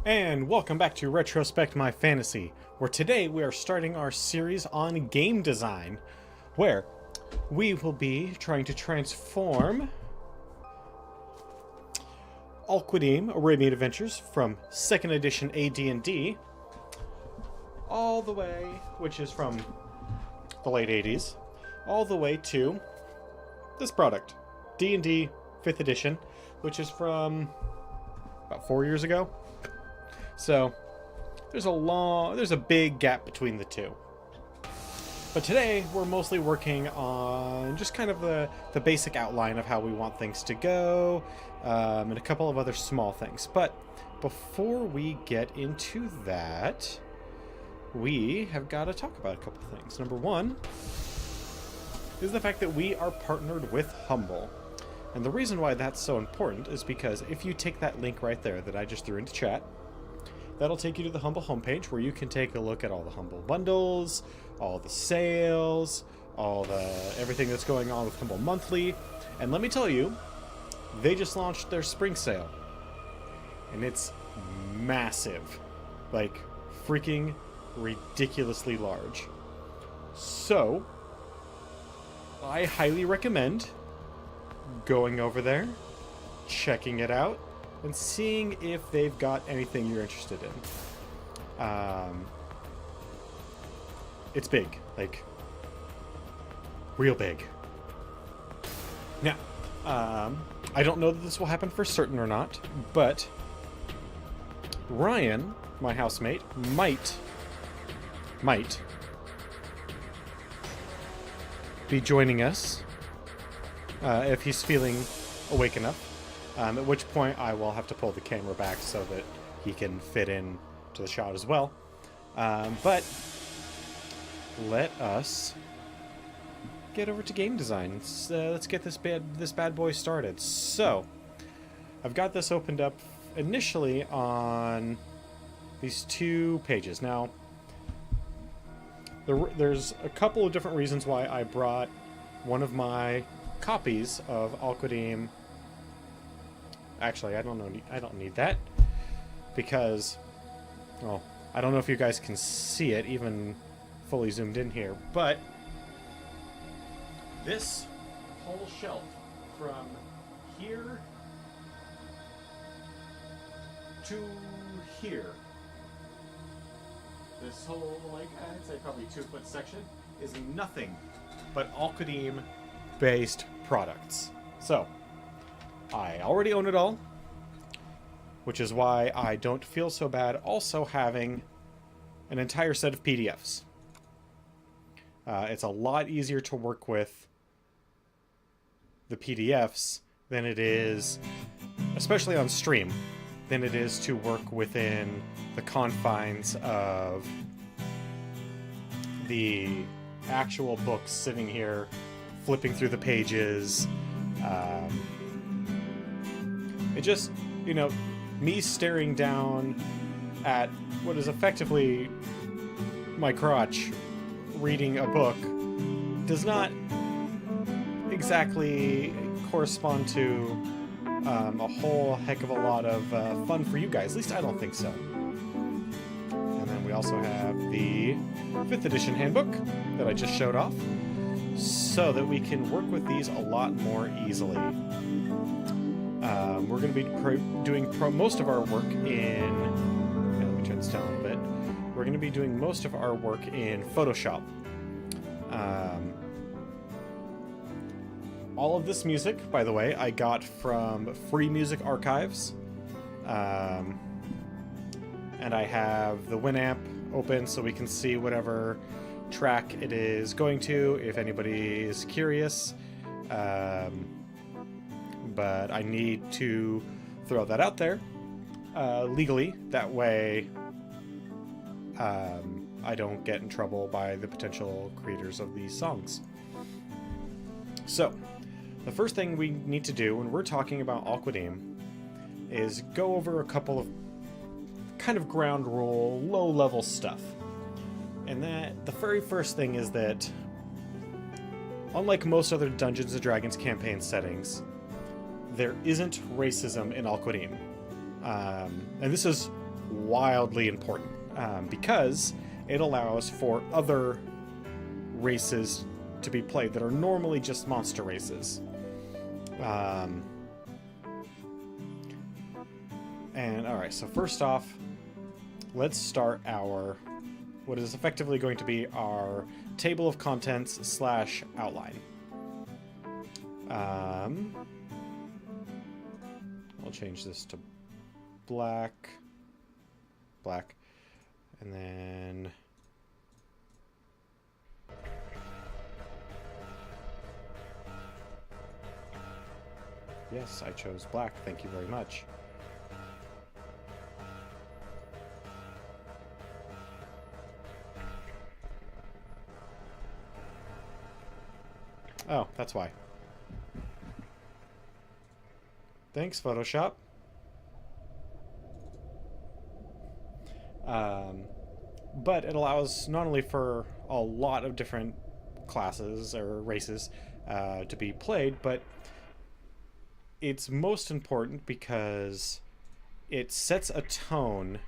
And welcome back to Retrospect My Fantasy, where today we are starting our series on game design, where we will be trying to transform Al-Qadim Arabian Adventures from 2nd edition AD&D all the way, which is from the late 80s, all the way to this product, D&D 5th edition, which is from about 4 years ago. So there's a big gap between the two. But today we're mostly working on just kind of the basic outline of how we want things to go, and a couple of other small things. But before we get into that, we have got to talk about a couple of things. Number one is the fact that we are partnered with Humble. And the reason why that's so important is because if you take that link right there that I just threw into chat, that'll take you to the Humble homepage where you can take a look at all the Humble bundles, all the sales, everything that's going on with Humble Monthly. And let me tell you, they just launched their spring sale. And it's massive. Like, freaking ridiculously large. So, I highly recommend going over there, checking it out, and seeing if they've got anything you're interested in. It's big, like real big. Now, I don't know that this will happen for certain or not, but Ryan, my housemate, might be joining us if he's feeling awake enough. At which point I will have to pull the camera back so that he can fit in to the shot as well. But let us get over to game design. Let's get this bad boy started. So I've got this opened up initially on these 2 pages. Now there's a couple of different reasons why I brought one of my copies of Al-Qadim. Actually, I don't need that, because, well, I don't know if you guys can see it even fully zoomed in here, but this whole shelf from here to here, this whole, like, I'd say probably 2-foot section, is nothing but Al-Qadim based products. So I already own it all, which is why I don't feel so bad also having an entire set of PDFs. It's a lot easier to work with the PDFs than it is, especially on stream, than it is to work within the confines of the actual books sitting here, flipping through the pages. It just, me staring down at what is effectively my crotch reading a book does not exactly correspond to a whole heck of a lot of fun for you guys. At least I don't think so. And then we also have the 5th edition handbook that I just showed off, so that we can work with these a lot more easily. We're going to be doing most of our work in... let me turn this down a little bit. We're going to be doing most of our work in Photoshop. All of this music, by the way, I got from Free Music Archives. And I have the Winamp open so we can see whatever track it is going to, if anybody is curious. But I need to throw that out there legally. That way I don't get in trouble by the potential creators of these songs. So, the first thing we need to do when we're talking about Al-Qadim is go over a couple of kind of ground rule, low-level stuff. And that the very first thing is that, unlike most other Dungeons & Dragons campaign settings, there isn't racism in Al-Qadim. And this is wildly important because it allows for other races to be played that are normally just monster races. And alright, so first off, let's start our, what is effectively going to be our table of contents slash outline. I'll change this to black, and then yes, I chose black, thank you very much. Oh, that's why. Thanks, Photoshop. But it allows not only for a lot of different classes or races to be played, but it's most important because it sets a tone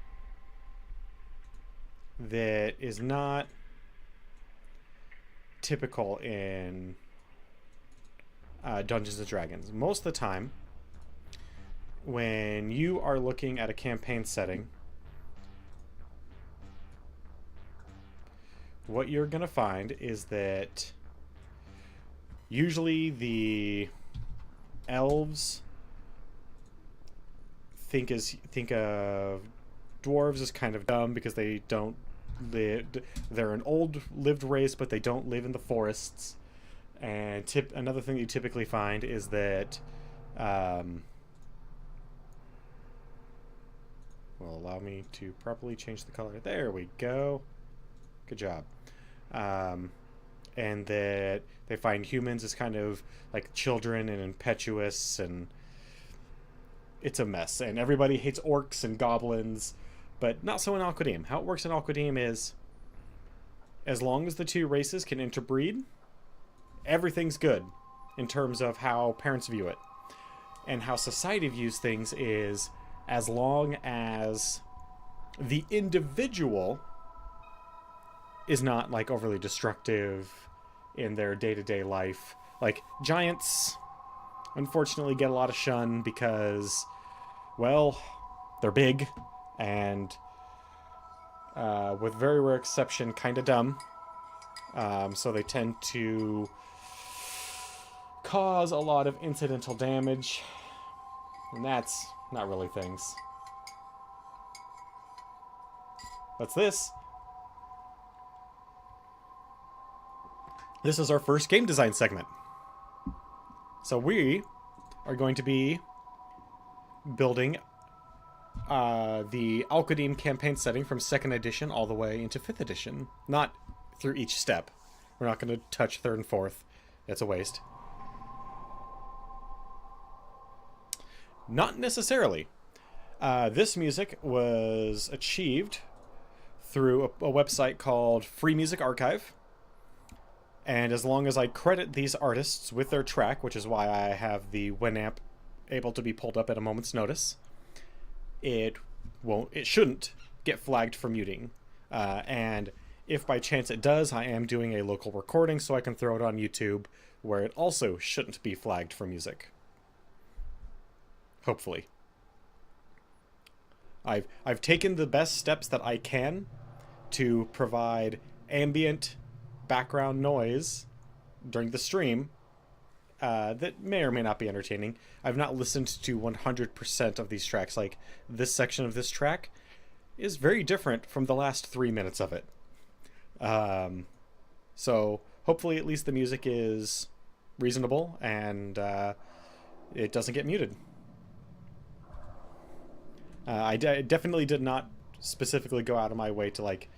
that is not typical in Dungeons & Dragons. Most of the time, when you are looking at a campaign setting, what you're going to find is that usually the elves think of dwarves as kind of dumb because they don't live, they're an old lived race, but they don't live in the forests. And another thing you typically find is that will allow me to properly change the color. There we go. Good job. And that they find humans as kind of like children and impetuous, and it's a mess. And everybody hates orcs and goblins, but not so in Al Qadim. How it works in Al Qadim is, as long as the two races can interbreed, everything's good in terms of how parents view it. And how society views things is, as long as the individual is not like overly destructive in their day-to-day life. Like giants unfortunately get a lot of shun because, well, they're big and with very rare exception kind of dumb. So they tend to cause a lot of incidental damage, and that's not really things. What's this? This is our first game design segment. So we are going to be building the Al Qadim campaign setting from 2nd edition all the way into 5th edition. Not through each step. We're not going to touch 3rd and 4th. It's a waste. Not necessarily. This music was achieved through a website called Free Music Archive. And as long as I credit these artists with their track, which is why I have the Winamp able to be pulled up at a moment's notice, it shouldn't get flagged for muting. And if by chance it does, I am doing a local recording so I can throw it on YouTube, where it also shouldn't be flagged for music. Hopefully. I've taken the best steps that I can to provide ambient background noise during the stream that may or may not be entertaining. I've not listened to 100% of these tracks. Like, this section of this track is very different from the last 3 minutes of it. So hopefully at least the music is reasonable and it doesn't get muted. I definitely did not specifically go out of my way to like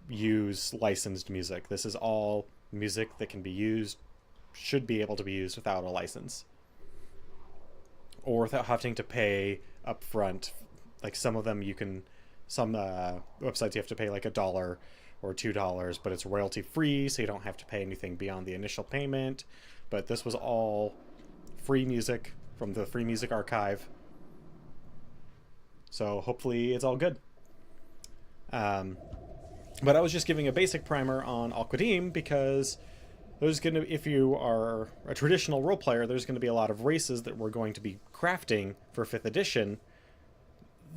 use licensed music. This is all music that can be used, should be able to be used without a license, or without having to pay up front. Like some of them you can, some websites you have to pay like $1 or $2, but it's royalty free, so you don't have to pay anything beyond the initial payment. But this was all free music from the Free Music Archive. So hopefully it's all good. But I was just giving a basic primer on Al Qadim because there's going to, if you are a traditional role player, there's going to be a lot of races that we're going to be crafting for 5th edition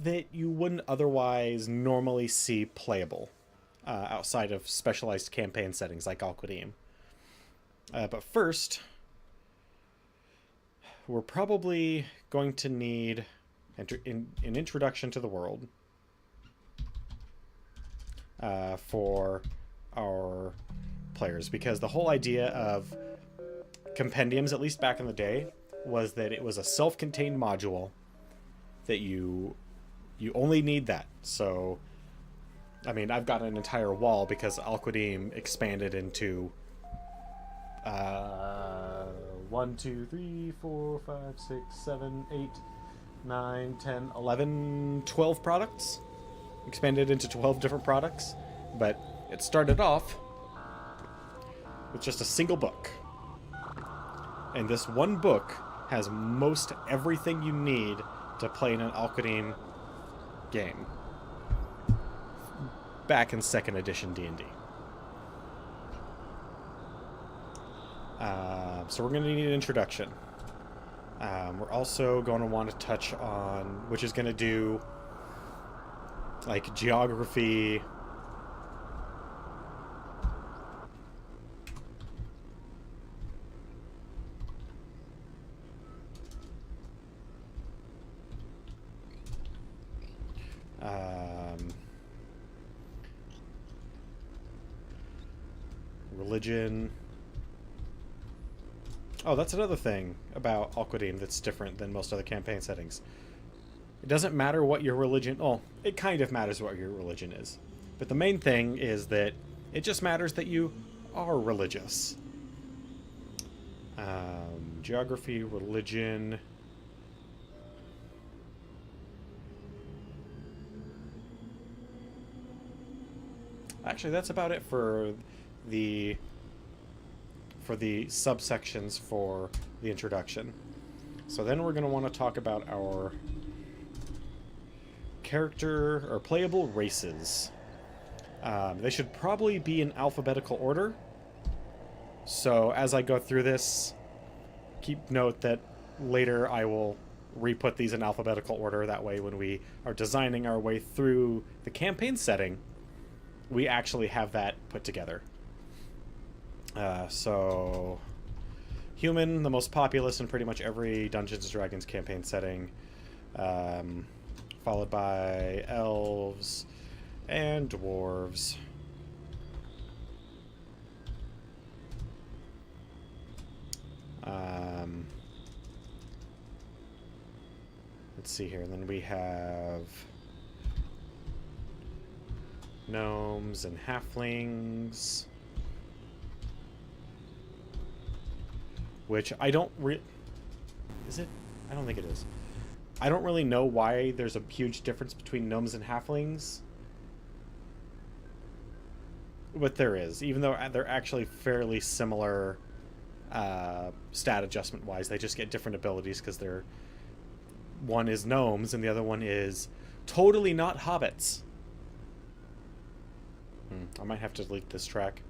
that you wouldn't otherwise normally see playable outside of specialized campaign settings like Al Qadim. But first, we're probably going to need an introduction to the world for our players, because the whole idea of compendiums, at least back in the day, was that it was a self-contained module that you only need that. So, I mean, I've got an entire wall because Al Qadim expanded into 1, 2, 3, 4, 5, 6, 7, 8, 9, 10, 11, 12 products. Expanded into 12 different products. But it started off with just a single book. And this one book has most everything you need to play in an Al Qadim game. Back in 2nd edition D&D. So we're going to need an introduction. We're also going to want to touch on, which is going to do like geography, religion. Oh, that's another thing about Al Qadim that's different than most other campaign settings. It doesn't matter what your religion... Oh, it kind of matters what your religion is. But the main thing is that it just matters that you are religious. Geography, religion... Actually, that's about it for the subsections for the introduction. So then we're going to want to talk about our character or playable races. They should probably be in alphabetical order. So as I go through this, keep note that later I will re-put these in alphabetical order. That way when we are designing our way through the campaign setting, we actually have that put together. So, human, the most populous in pretty much every Dungeons & Dragons campaign setting, followed by elves and dwarves. Let's see here, and then we have gnomes and halflings. Which I don't Is it? I don't think it is. I don't really know why there's a huge difference between gnomes and halflings. But there is. Even though they're actually fairly similar stat adjustment-wise. They just get different abilities because they're... One is gnomes and the other one is totally not hobbits. I might have to delete this track.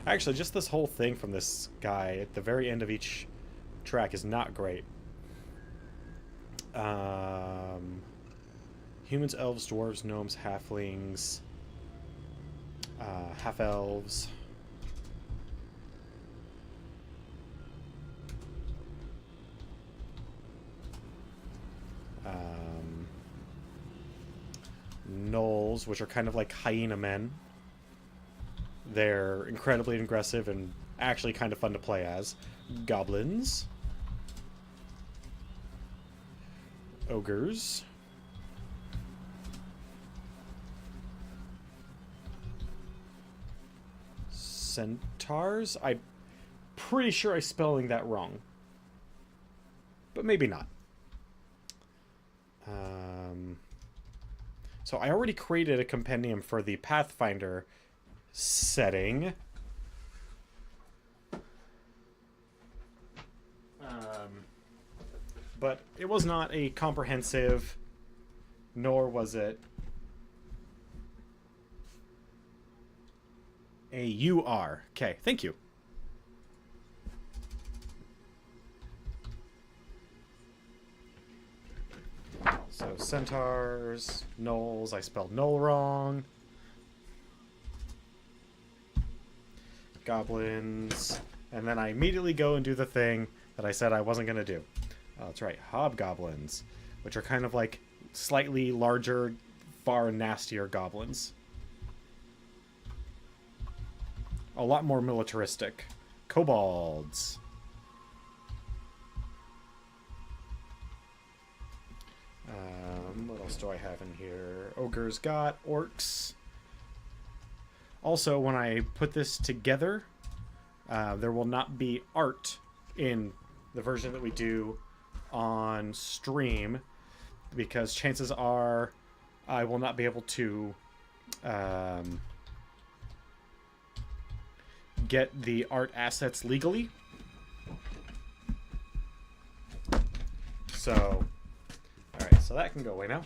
Actually, just this whole thing from this guy at the very end of each track is not great. Humans, elves, dwarves, gnomes, halflings, half-elves. Gnolls, which are kind of like hyena men. They're incredibly aggressive and actually kind of fun to play as. Goblins. Ogres. Centaurs. I'm pretty sure I'm spelling that wrong. But maybe not. So I already created a compendium for the Pathfinder setting. But it was not a comprehensive nor was it a UR. Okay, thank you. So centaurs, gnolls. I spelled gnoll wrong. Goblins. And then I immediately go and do the thing that I said I wasn't going to do. Oh, that's right. Hobgoblins, which are kind of like slightly larger, far nastier goblins. A lot more militaristic. Kobolds. What else do I have in here? Ogres got orcs. Also, when I put this together, there will not be art in the version that we do on stream, because chances are I will not be able to get the art assets legally. So, alright, so that can go away now.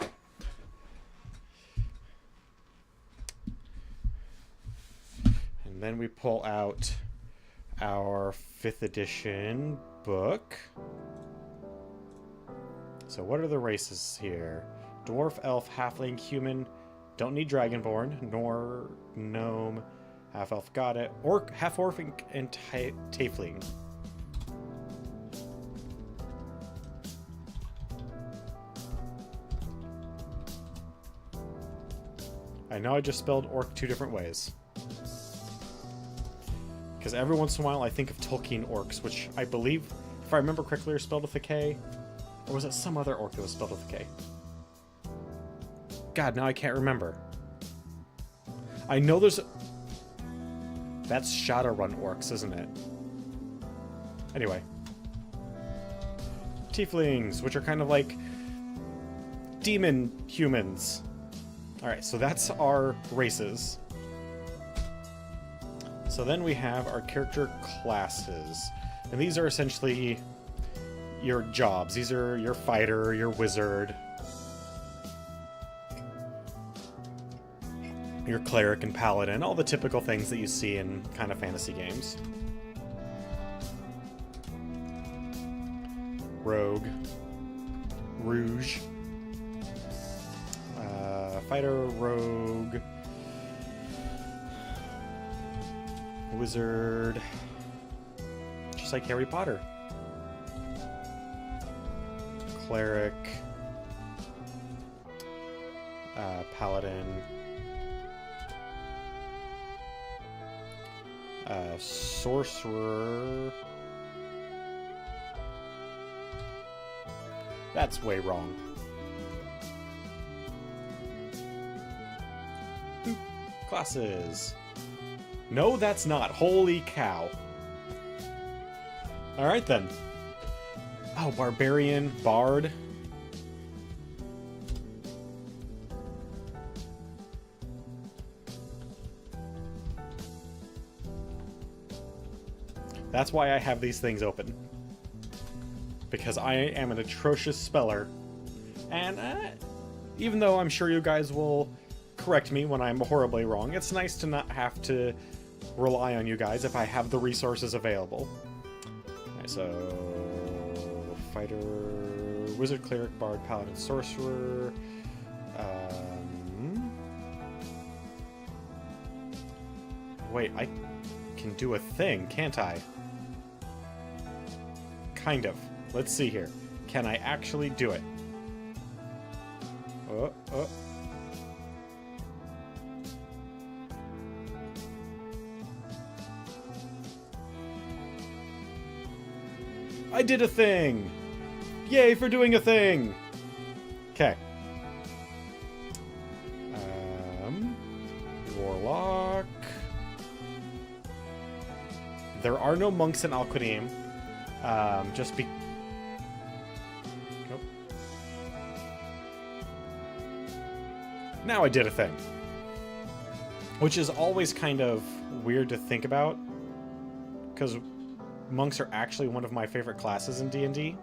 And then we pull out our 5th edition book. So what are the races here? Dwarf, elf, halfling, human, don't need dragonborn, nor gnome, half-elf, got it. Orc, half-orc, and tiefling. I know I just spelled orc 2 different ways. Because every once in a while I think of Tolkien orcs, which I believe, if I remember correctly, are spelled with a K. Or was it some other orc that was spelled with a K? God, now I can't remember. I know there's... That's Shadowrun orcs, isn't it? Anyway. Tieflings, which are kind of like demon humans. Alright, so that's our races. So then we have our character classes. And these are essentially your jobs. These are your fighter, your wizard, your cleric and paladin, all the typical things that you see in kind of fantasy games. Rogue, Rouge, fighter, rogue, wizard, just like Harry Potter. Cleric, paladin, sorcerer. That's way wrong. Boop. Classes. No, that's not. Holy cow. Alright then. Oh, barbarian, bard. That's why I have these things open. Because I am an atrocious speller. And even though I'm sure you guys will correct me when I'm horribly wrong, it's nice to not have to rely on you guys if I have the resources available. Alright, so... Fighter, wizard, cleric, bard, paladin, sorcerer. Wait, I can do a thing, can't I? Kind of. Let's see here. Can I actually do it? I did a thing! Yay for doing a thing! Okay. Warlock. There are no monks in Al-Qadim. Just be... Nope. Now I did a thing. Which is always kind of weird to think about. Because monks are actually one of my favorite classes in D&D.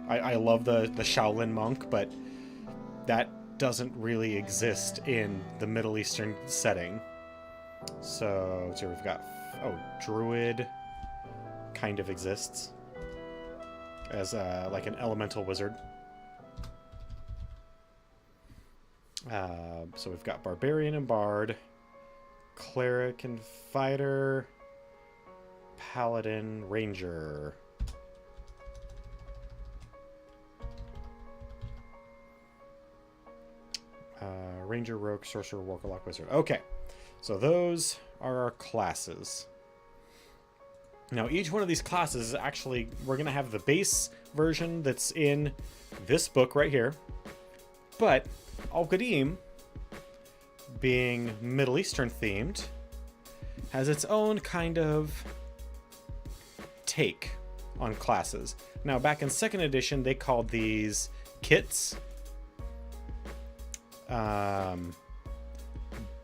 I love the Shaolin monk, but that doesn't really exist in the Middle Eastern setting. So we've got, oh, Druid kind of exists as like an elemental wizard. So we've got Barbarian and Bard, Cleric and Fighter, Paladin, Ranger. Ranger, Rogue, Sorcerer, Warlock, Wizard. Okay, so those are our classes. Now, each one of these classes is actually, we're going to have the base version that's in this book right here. But Al-Qadim, being Middle Eastern themed, has its own kind of take on classes. Now, back in 2nd edition, they called these kits.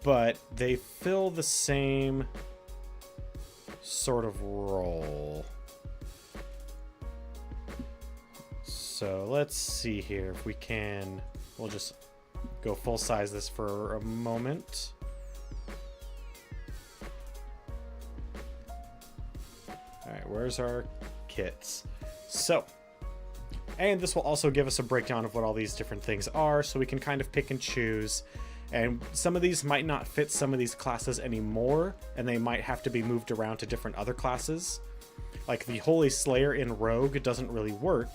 But they fill the same sort of role. So let's see here if we can. We'll just go full size this for a moment. Alright, where's our kits? So, and this will also give us a breakdown of what all these different things are, so we can kind of pick and choose. And some of these might not fit some of these classes anymore, and they might have to be moved around to different other classes. Like the Holy Slayer in Rogue doesn't really work.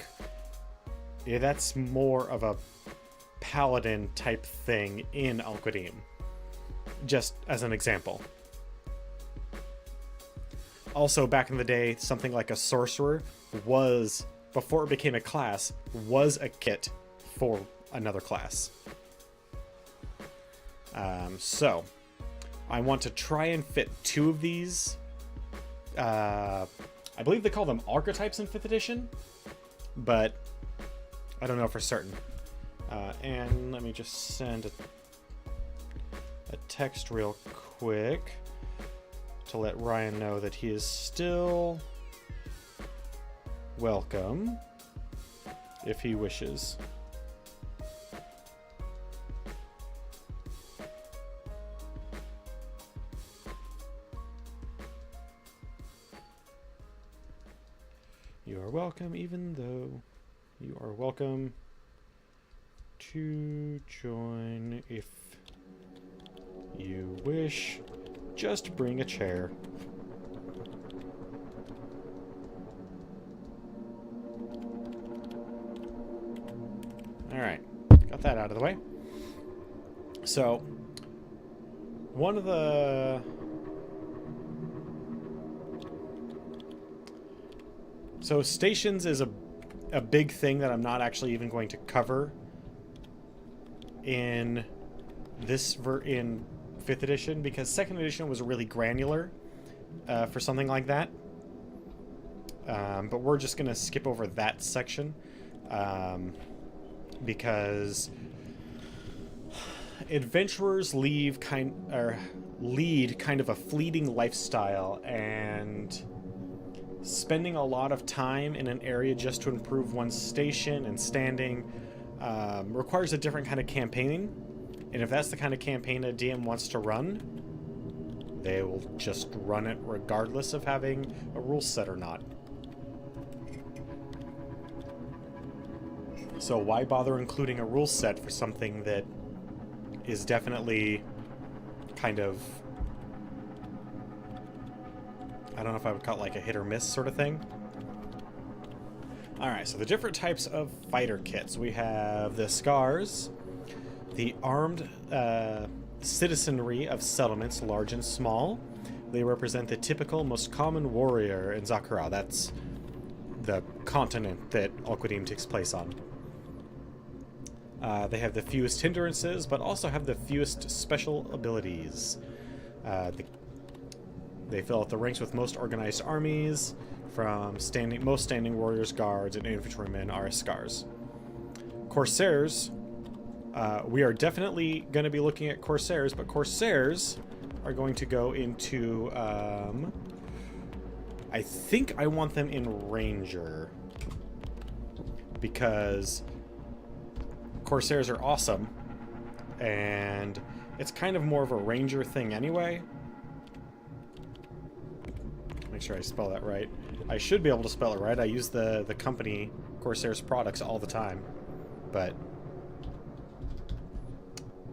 Yeah, that's more of a Paladin type thing in Al-Qadim. Just as an example. Also, back in the day, something like a Sorcerer was, before it became a class, was a kit for another class. So, I want to try and fit 2 of these. I believe they call them archetypes in 5th edition, but I don't know for certain. And let me just send a text real quick to let Ryan know that he is still welcome if he wishes. You are welcome, even though you are welcome to join if you wish. Just bring a chair. Alright, got that out of the way. So, one of the... So stations is a big thing that I'm not actually even going to cover in this in 5th edition, because 2nd edition was really granular for something like that. But we're just going to skip over that section because adventurers lead kind of a fleeting lifestyle, and spending a lot of time in an area just to improve one's station and standing requires a different kind of campaigning. And if that's the kind of campaign a DM wants to run, they will just run it regardless of having a rule set or not. So why bother including a rule set for something that is definitely kind of, I don't know if I would call it like a hit or miss sort of thing. Alright, so the different types of fighter kits. We have the Scars, the armed citizenry of settlements, large and small. They represent the typical, most common warrior in Zakhra. That's the continent that Al-Qadim takes place on. They have the fewest hindrances, but also have the fewest special abilities. They fill out the ranks with most organized armies, from most standing warriors, guards, and infantrymen are Scars. Corsairs, we are definitely going to be looking at Corsairs, but Corsairs are going to go into, I think I want them in Ranger, because Corsairs are awesome, and it's kind of more of a ranger thing anyway. Make sure I spell that right. I should be able to spell it right. I use the company Corsairs products all the time, but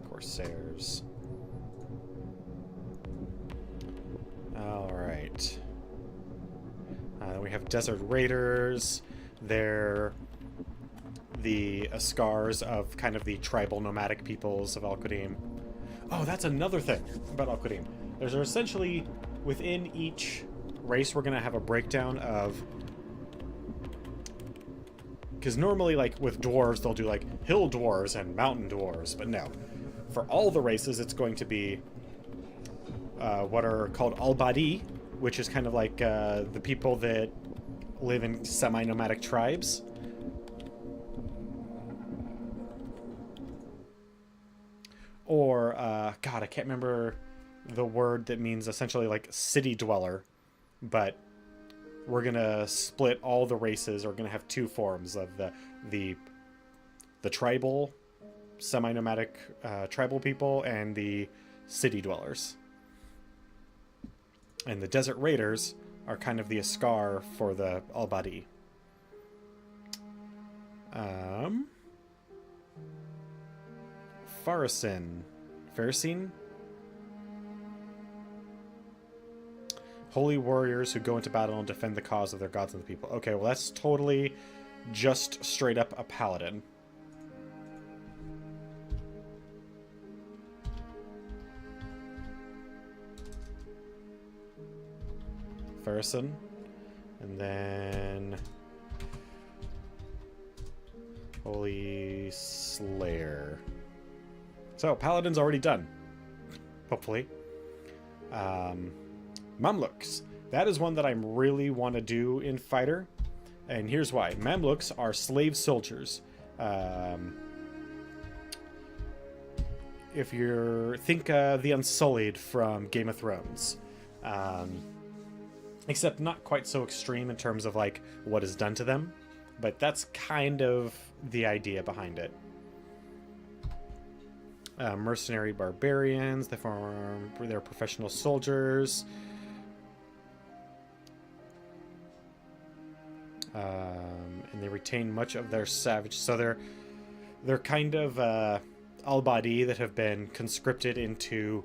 Corsairs. All right. We have Desert Raiders. They're the Askars of kind of the tribal nomadic peoples of Al Qadim. Oh, that's another thing about Al Qadim. There's essentially, within each race, we're going to have a breakdown of... Because normally, like, with dwarves, they'll do, like, hill dwarves and mountain dwarves. But no. For all the races, it's going to be what are called Al-Badi, which is kind of like the people that live in semi-nomadic tribes. Or, God, I can't remember the word that means essentially like city dweller. But we're going to split all the races. We're going to have two forms of the tribal, semi-nomadic tribal people and the city dwellers. And the Desert Raiders are kind of the Askar for the Al-Badi. Pharisine? Holy warriors who go into battle and defend the cause of their gods and the people. Okay, well that's totally just straight up a paladin. Pharisine. And then Holy Slayer. So, Paladin's already done. Hopefully. Mamluks. That is one that I really want to do in Fighter. And here's why. Mamluks are slave soldiers. If you think the Unsullied from Game of Thrones. Except not quite so extreme in terms of like what is done to them. But that's kind of the idea behind it. Mercenary barbarians. They're professional soldiers. And they retain much of their savage. So they're kind of Al-Badi that have been conscripted into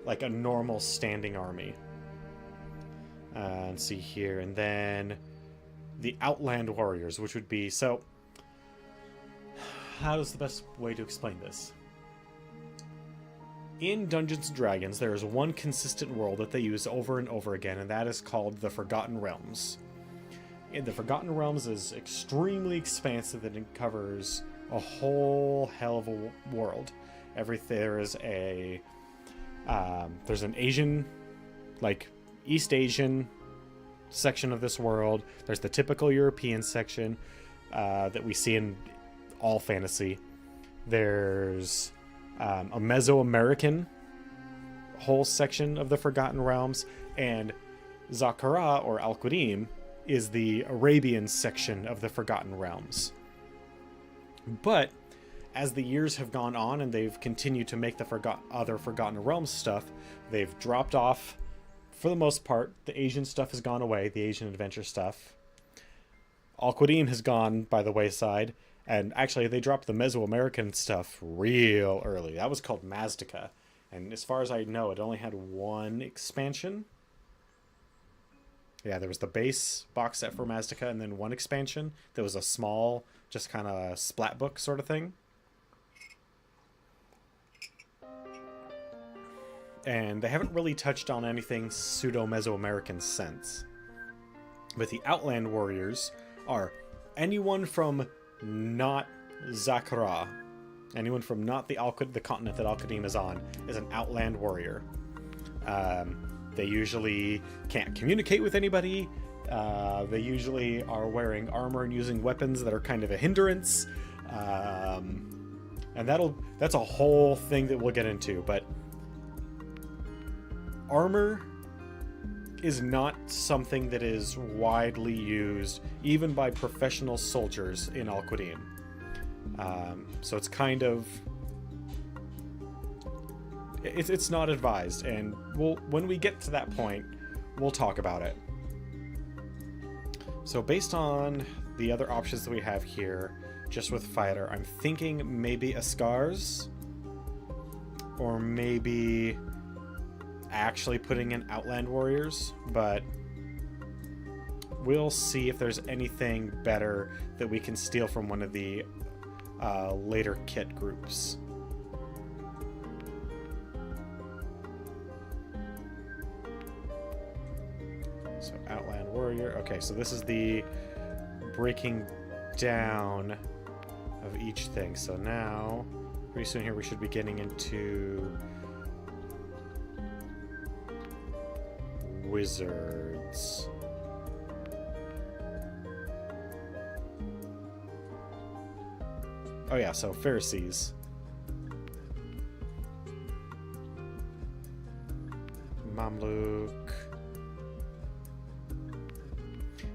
like a normal standing army. Let's see here, and then the Outland Warriors, which would be so. How is the best way to explain this? In Dungeons and Dragons, there is one consistent world that they use over and over again, and that is called the Forgotten Realms. And the Forgotten Realms is extremely expansive, and it covers a whole hell of a world. There's an Asian, like East Asian section of this world. There's the typical European section that we see in all fantasy. There's a Mesoamerican whole section of the Forgotten Realms, and Zakhara, or Al Qadim, is the Arabian section of the Forgotten Realms. But as the years have gone on and they've continued to make the other Forgotten Realms stuff, they've dropped off. For the most part, the Asian stuff has gone away, the Asian adventure stuff. Al Qadim has gone by the wayside, and actually they dropped the Mesoamerican stuff real early. That was called Mazdaca, and as far as I know, it only had one expansion. Yeah, there was the base box set for Mazdaca, and then one expansion that was a small, just kind of splat book sort of thing. And they haven't really touched on anything pseudo-Mesoamerican since. But the Outland Warriors are anyone from not Zakhara, anyone from not the continent that Al Qadim is on, is an Outland Warrior. They usually can't communicate with anybody. They usually are wearing armor and using weapons that are kind of a hindrance. And that's a whole thing that we'll get into, but armor is not something that is widely used even by professional soldiers in Al Qadim. So it's kind of... It's not advised, and when we get to that point, we'll talk about it. So based on the other options that we have here, just with fighter, I'm thinking maybe a Scars, or maybe actually putting in Outland Warriors, but we'll see if there's anything better that we can steal from one of the later kit groups. So Outland Warrior. Okay, so this is the breaking down of each thing. So now, pretty soon here, we should be getting into wizards. Oh yeah, so Pharisees. Mamluk.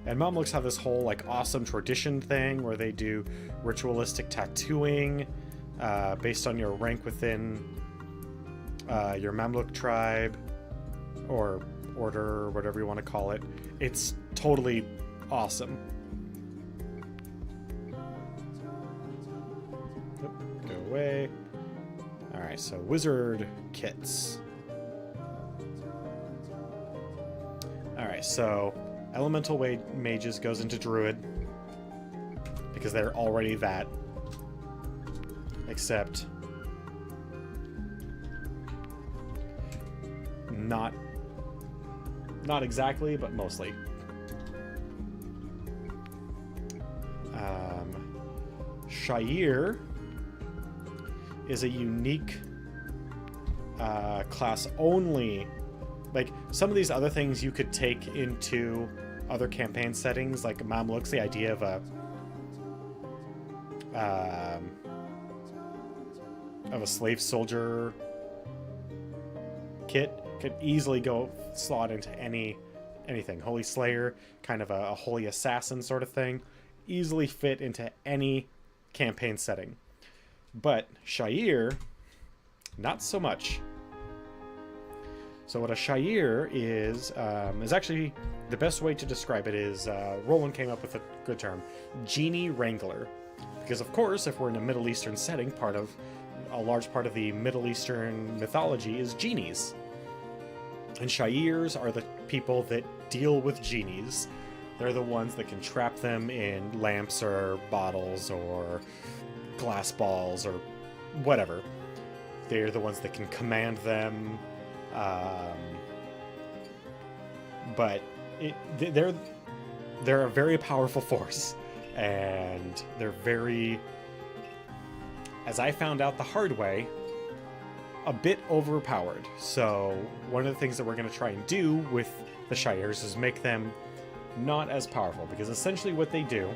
And Mamluks have this whole like awesome tradition thing where they do ritualistic tattooing based on your rank within your Mamluk tribe or order or whatever you want to call it. It's totally awesome. Go away. Alright, so wizard kits. Alright, so Elemental Mages goes into Druid because they're already that. Except not exactly, but mostly. Shair is a unique class only. Like, some of these other things you could take into other campaign settings, like Mamluks, the idea of a slave soldier kit could easily go slot into anything. Holy Slayer, kind of a holy assassin sort of thing, easily fit into any campaign setting. But Shair, not so much. So what a Shair is actually, the best way to describe it is, Roland came up with a good term, Genie Wrangler. Because of course, if we're in a Middle Eastern setting, a large part of the Middle Eastern mythology is genies. And Shairs are the people that deal with genies. They're the ones that can trap them in lamps or bottles or glass balls or whatever. They're the ones that can command them. But they're a very powerful force, and they're very, as I found out the hard way, a bit overpowered. So one of the things that we're going to try and do with the Shairs is make them not as powerful, because essentially what they do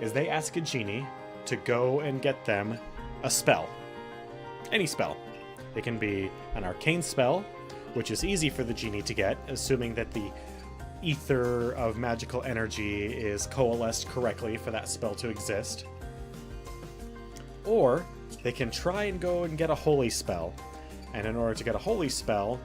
is they ask a genie to go and get them a spell. Any spell. It can be an arcane spell, which is easy for the genie to get, assuming that the ether of magical energy is coalesced correctly for that spell to exist. Or they can try and go and get a holy spell. And in order to get a holy spell,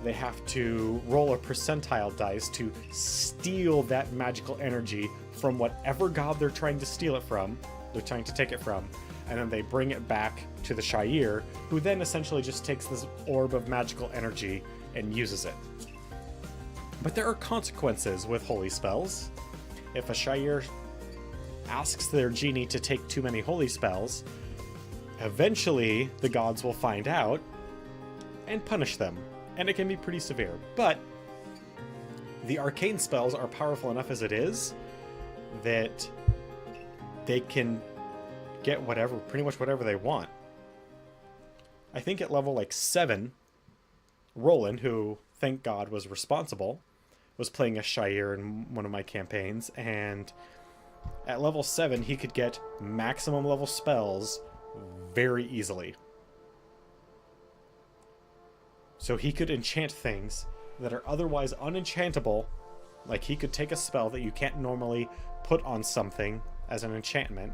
they have to roll a percentile dice to steal that magical energy from whatever god they're trying to steal it from, they're trying to take it from, and then they bring it back to the Shair, who then essentially just takes this orb of magical energy and uses it. But there are consequences with holy spells. If a Shair asks their genie to take too many holy spells, eventually the gods will find out and punish them, and it can be pretty severe. But the arcane spells are powerful enough as it is that they can get pretty much whatever they want. I think at level like 7, Roland, who thank God was responsible, was playing a Shair in one of my campaigns, and at level 7 he could get maximum level spells very easily. So he could enchant things that are otherwise unenchantable. Like, he could take a spell that you can't normally put on something as an enchantment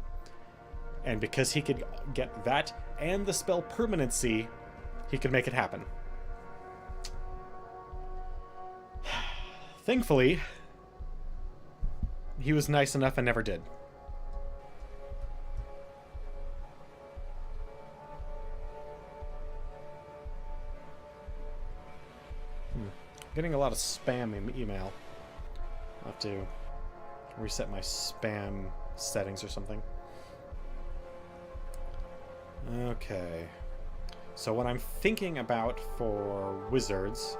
And because he could get that and the spell permanency, he could make it happen. Thankfully, he was nice enough and never did. Getting a lot of spam email. I'll have to reset my spam settings or something. Okay. So what I'm thinking about for wizards,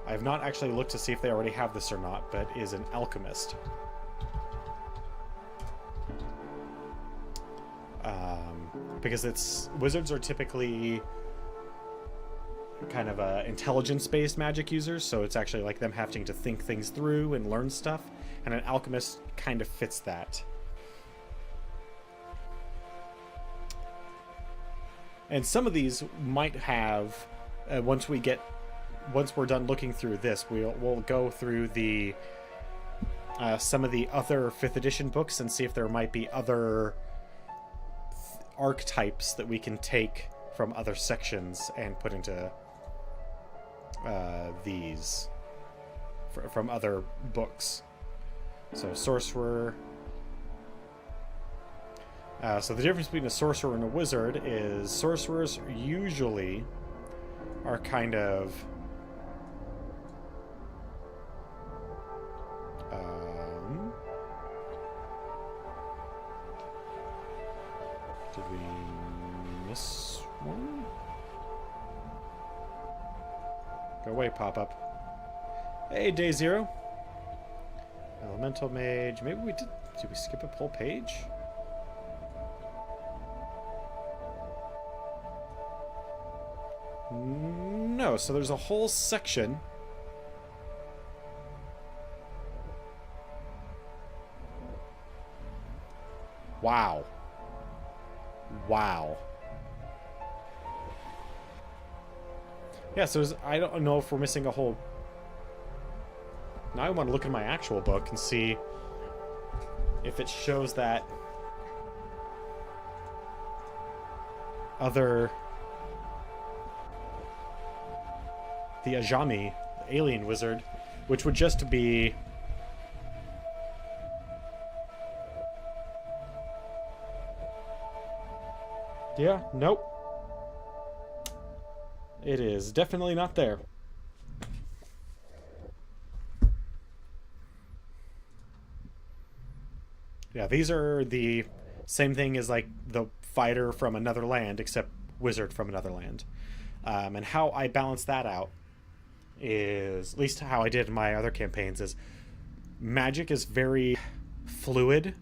I have not actually looked to see if they already have this or not, but is an alchemist. Because wizards are typically kind of intelligence-based magic users, so it's actually like them having to think things through and learn stuff, and an alchemist kind of fits that. And some of these might have, once we're done looking through this, we'll go through the some of the other 5th edition books and see if there might be other archetypes that we can take from other sections and put into these from other books. So sorcerer. So the difference between a sorcerer and a wizard is sorcerers usually are kind of did we miss one? Go away, pop-up. Hey, Day Zero. Elemental Mage. Maybe we did we skip a whole page? No, so there's a whole section. Wow. Wow. Yeah, so I don't know if we're missing a whole... Now I want to look in my actual book and see if it shows that other... The Ajami, the alien wizard, which would just be... Yeah, nope. It is definitely not there. Yeah, these are the same thing as like the fighter from another land, except wizard from another land. And how I balance that out is, at least how I did in my other campaigns, is magic is very fluid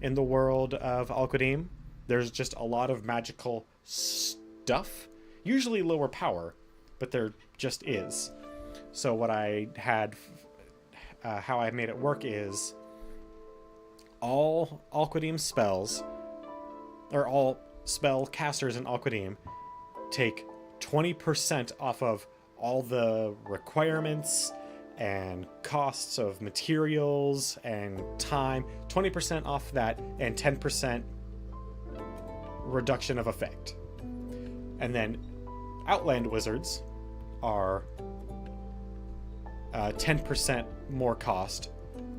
in the world of Al-Qadim. There's just a lot of magical stuff, usually lower power, but there just is. So what I had, how I made it work is all Al-Qadim spells, or all spell casters in Al-Qadim, take 20% off of all the requirements and costs of materials and time, 20% off that, and 10% reduction of effect. And then Outland wizards are 10% more cost,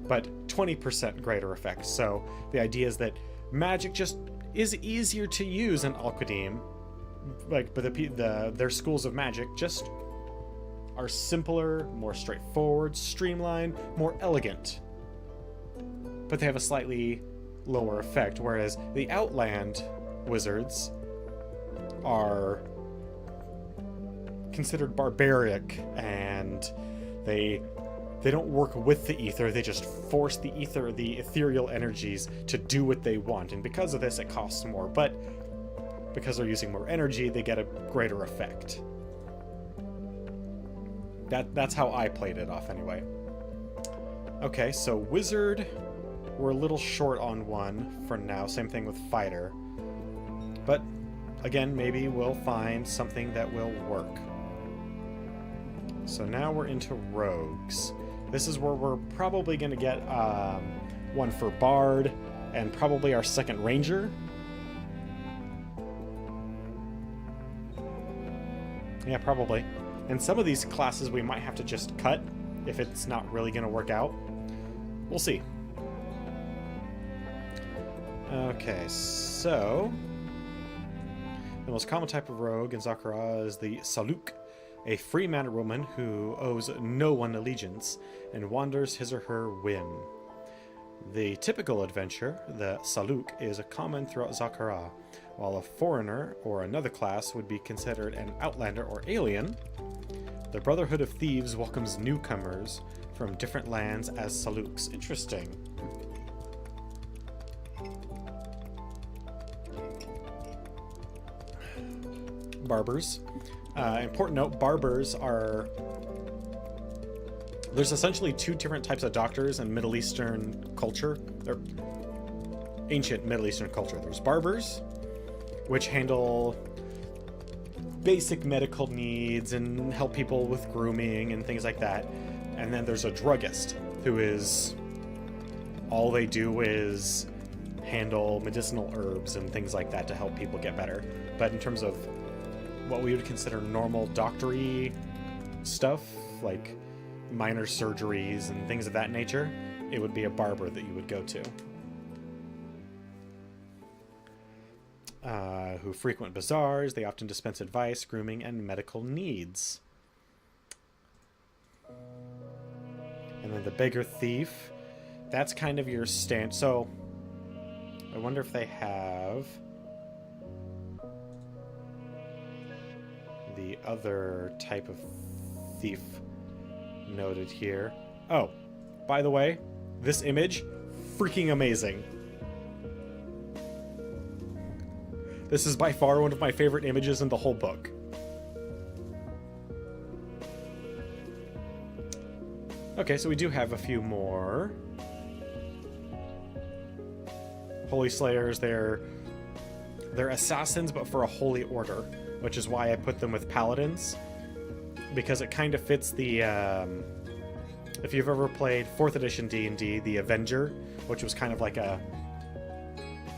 but 20% greater effect. So the idea is that magic just is easier to use in Al-Qadim, like, but their schools of magic just are simpler, more straightforward, streamlined, more elegant, but they have a slightly lower effect, whereas the Outland wizards are considered barbaric, and they don't work with the ether, they just force the ethereal energies to do what they want, and because of this it costs more, but because they're using more energy, they get a greater effect. That's how I played it off anyway. Okay, so wizard, we're a little short on one for now, same thing with fighter, but again, maybe we'll find something that will work. So now we're into rogues. This is where we're probably going to get one for bard and probably our second ranger. Yeah, probably. And some of these classes we might have to just cut if it's not really going to work out. We'll see. Okay, so the most common type of rogue in Zakara is the Saluk, a free-man woman who owes no one allegiance and wanders his or her whim. The typical adventure, the Saluk, is common throughout Zakara, while a foreigner or another class would be considered an outlander or alien. The Brotherhood of Thieves welcomes newcomers from different lands as Saluks. Interesting. Barbers. Important note, barbers are... There's essentially two different types of doctors in Middle Eastern culture. Or ancient Middle Eastern culture. There's barbers, which handle basic medical needs and help people with grooming and things like that. And then there's a druggist, who is... all they do is handle medicinal herbs and things like that to help people get better. But in terms of what we would consider normal doctory stuff, like minor surgeries and things of that nature, it would be a barber that you would go to. Who frequent bazaars. They often dispense advice, grooming, and medical needs. And then the beggar thief. That's kind of your stand. So, I wonder if they have the other type of thief noted here. Oh, by the way, this image, freaking amazing. This is by far one of my favorite images in the whole book. Okay, so we do have a few more. Holy Slayers, they're assassins, but for a holy order, which is why I put them with paladins, because it kind of fits the, if you've ever played 4th edition D&D, the Avenger, which was kind of like a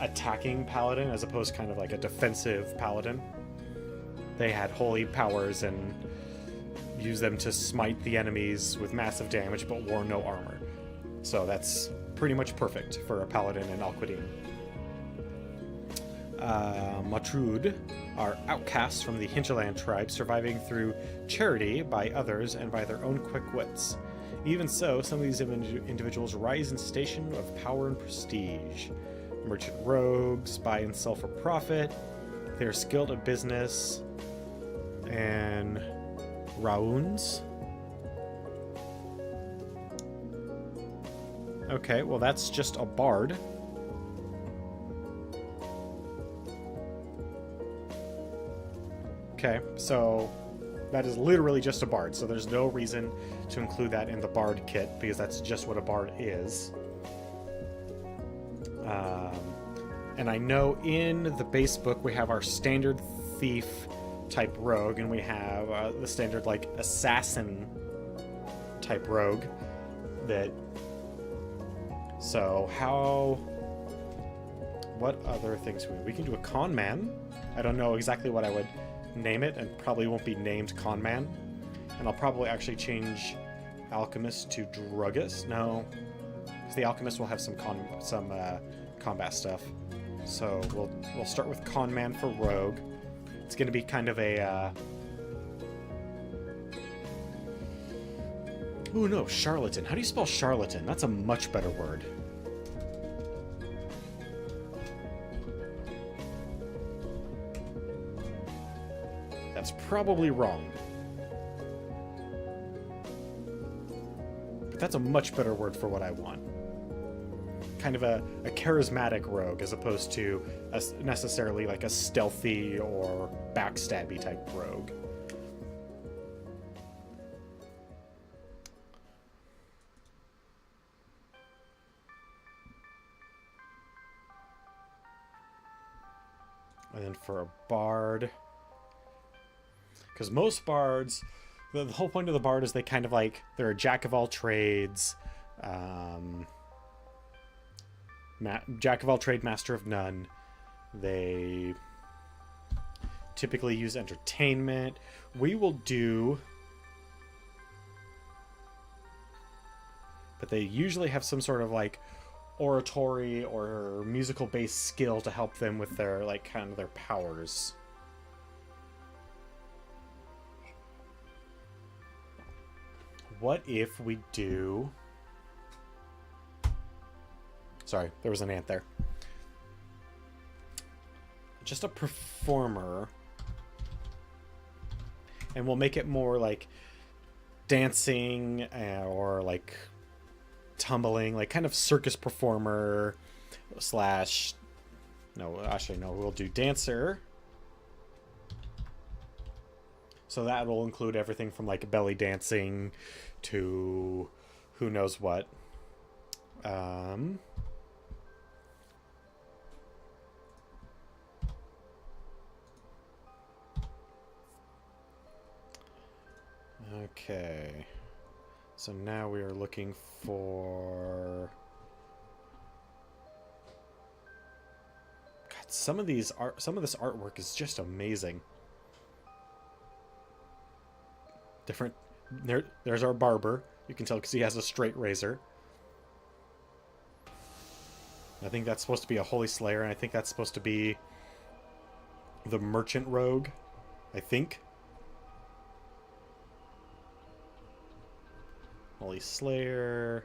attacking paladin as opposed to kind of like a defensive paladin. They had holy powers and used them to smite the enemies with massive damage, but wore no armor. So that's pretty much perfect for a paladin in Al Qadim. Matrud are outcasts from the hinterland tribe, surviving through charity by others and by their own quick wits. Even so, some of these individuals rise in station of power and prestige. Merchant rogues buy and sell for profit. They are skilled at business. And Rauns. Okay, well that's just a bard. Okay, so that is literally just a bard, so there's no reason to include that in the bard kit, because that's just what a bard is. And I know in the base book we have our standard thief type rogue, and we have the standard like assassin type rogue. That. So what other things we can do? A con man. I don't know exactly what I would name it, and probably won't be named con man. And I'll probably actually change alchemist to druggist. No, because the alchemist will have some combat stuff. So we'll start with con man for rogue. It's going to be kind of a oh no, charlatan. How do you spell charlatan? That's a much better word. That's probably wrong. But that's a much better word for what I want. Kind of a charismatic rogue as opposed to necessarily like a stealthy or backstabby type rogue. And then for a bard, because most bards, the whole point of the bard is they kind of like, they're a jack of all trades, jack of all trade, master of none. They typically use entertainment. We will do... But they usually have some sort of, like, oratory or musical-based skill to help them with their, like, kind of their powers. What if we do... Sorry, there was an ant there. Just a performer. And we'll make it more like dancing or like tumbling, like kind of circus performer slash... No, actually, no, we'll do dancer. So that will include everything from like belly dancing to who knows what. Okay. So now we are looking for... God, some of this artwork is just amazing. Different... There's our barber. You can tell because he has a straight razor. I think that's supposed to be a Holy Slayer, and I think that's supposed to be the Merchant Rogue. I think. Holy Slayer.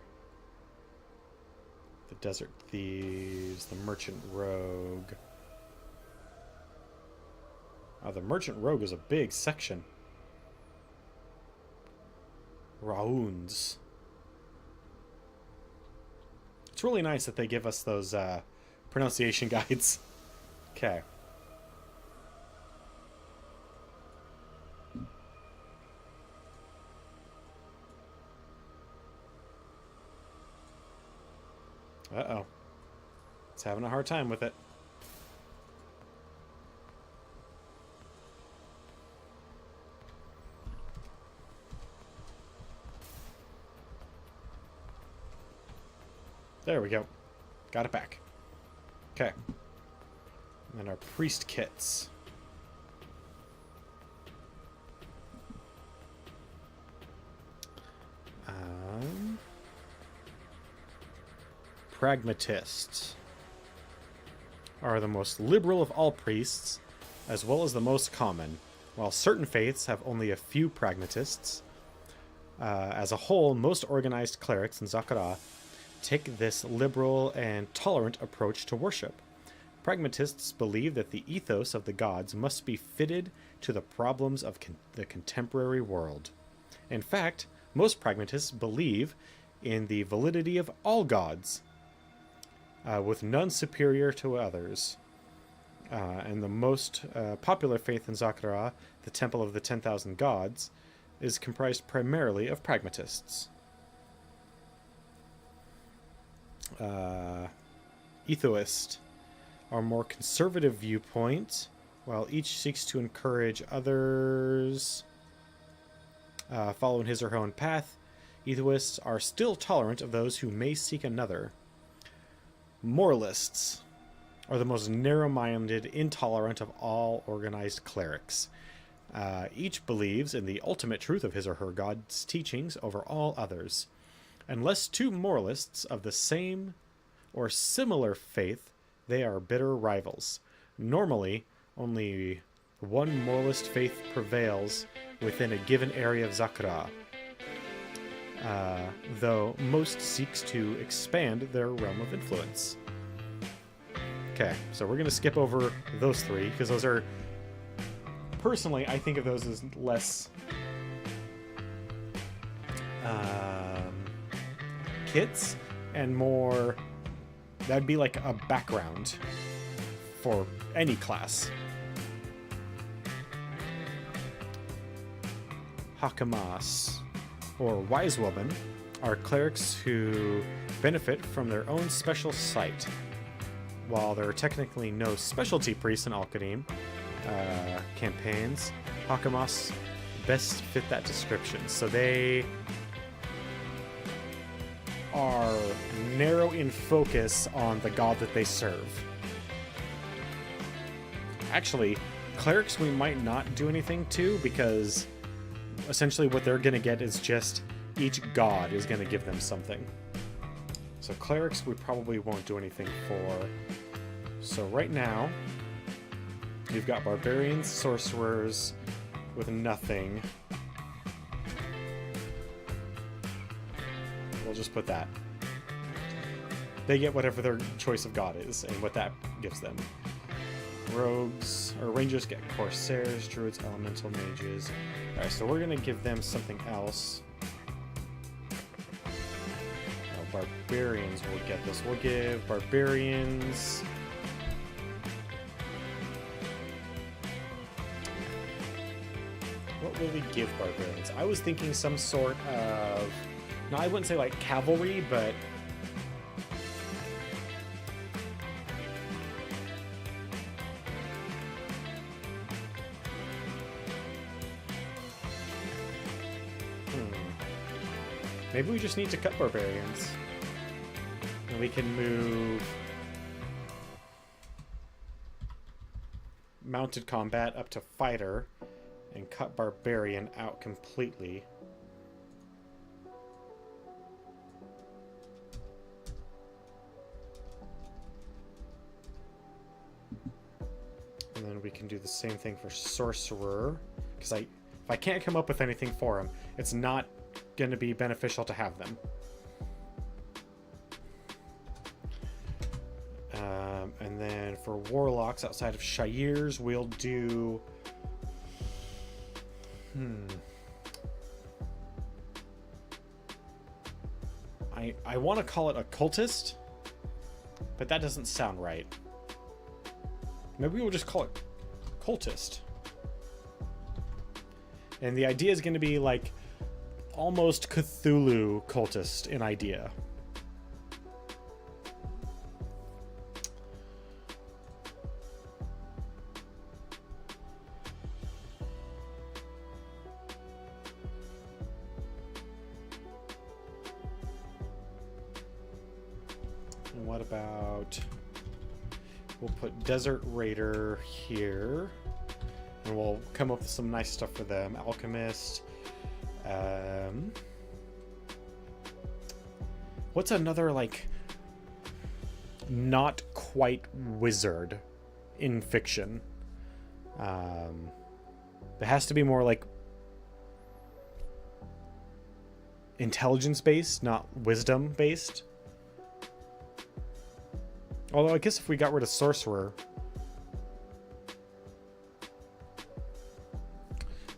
The Desert Thieves. The Merchant Rogue. Oh, the Merchant Rogue is a big section. Raounds. It's really nice that they give us those pronunciation guides. Okay. Uh-oh. It's having a hard time with it. There we go. Got it back. Okay. And then our priest kits. Pragmatists are the most liberal of all priests, as well as the most common, while certain faiths have only a few pragmatists. As a whole, most organized clerics in Zakara take this liberal and tolerant approach to worship. Pragmatists believe that the ethos of the gods must be fitted to the problems of the contemporary world. In fact, most pragmatists believe in the validity of all gods, with none superior to others. And the most popular faith in Zakara, the Temple of the 10,000 Gods, is comprised primarily of pragmatists. Ethoist are more conservative viewpoint, while each seeks to encourage others follow in his or her own path. Ethoists are still tolerant of those who may seek another. Moralists are the most narrow-minded, intolerant of all organized clerics. Each believes in the ultimate truth of his or her god's teachings over all others. Unless two moralists of the same or similar faith, they are bitter rivals. Normally, only one moralist faith prevails within a given area of Zakara, though most seeks to expand their realm of influence. Okay, so we're going to skip over those three, because those are... Personally, I think of those as less... kits, and more... That'd be like a background for any class. Hakamas, or wise woman, are clerics who benefit from their own special sight. While there are technically no specialty priests in Al-Qadim campaigns, Hakamas best fit that description. So they are narrow in focus on the god that they serve. Actually, Clerics we might not do anything to, because essentially what they're going to get is just each god is going to give them something. So clerics we probably won't do anything for. So right now, you've got barbarians, sorcerers with nothing. We'll just put that. They get whatever their choice of god is and what that gives them. Rogues, or rangers get corsairs, druids, elemental mages. Alright, so we're going to give them something else. Oh, barbarians will get this. We'll give barbarians... What will we give barbarians? I was thinking some sort of... No, I wouldn't say like cavalry, but... Maybe we just need to cut barbarians. And we can move... mounted combat up to fighter. And cut barbarian out completely. And then we can do the same thing for sorcerer. Because if I can't come up with anything for him, it's not going to be beneficial to have them. And then for warlocks outside of Shires, we'll do... I want to call it a cultist, but that doesn't sound right. Maybe we'll just call it cultist. And the idea is going to be like almost Cthulhu cultist in idea. And what about... We'll put Desert Raider here. And we'll come up with some nice stuff for them. Alchemist. What's another, like, not quite wizard in fiction? It has to be more, like, intelligence-based, not wisdom-based. Although I guess if we got rid of sorcerer...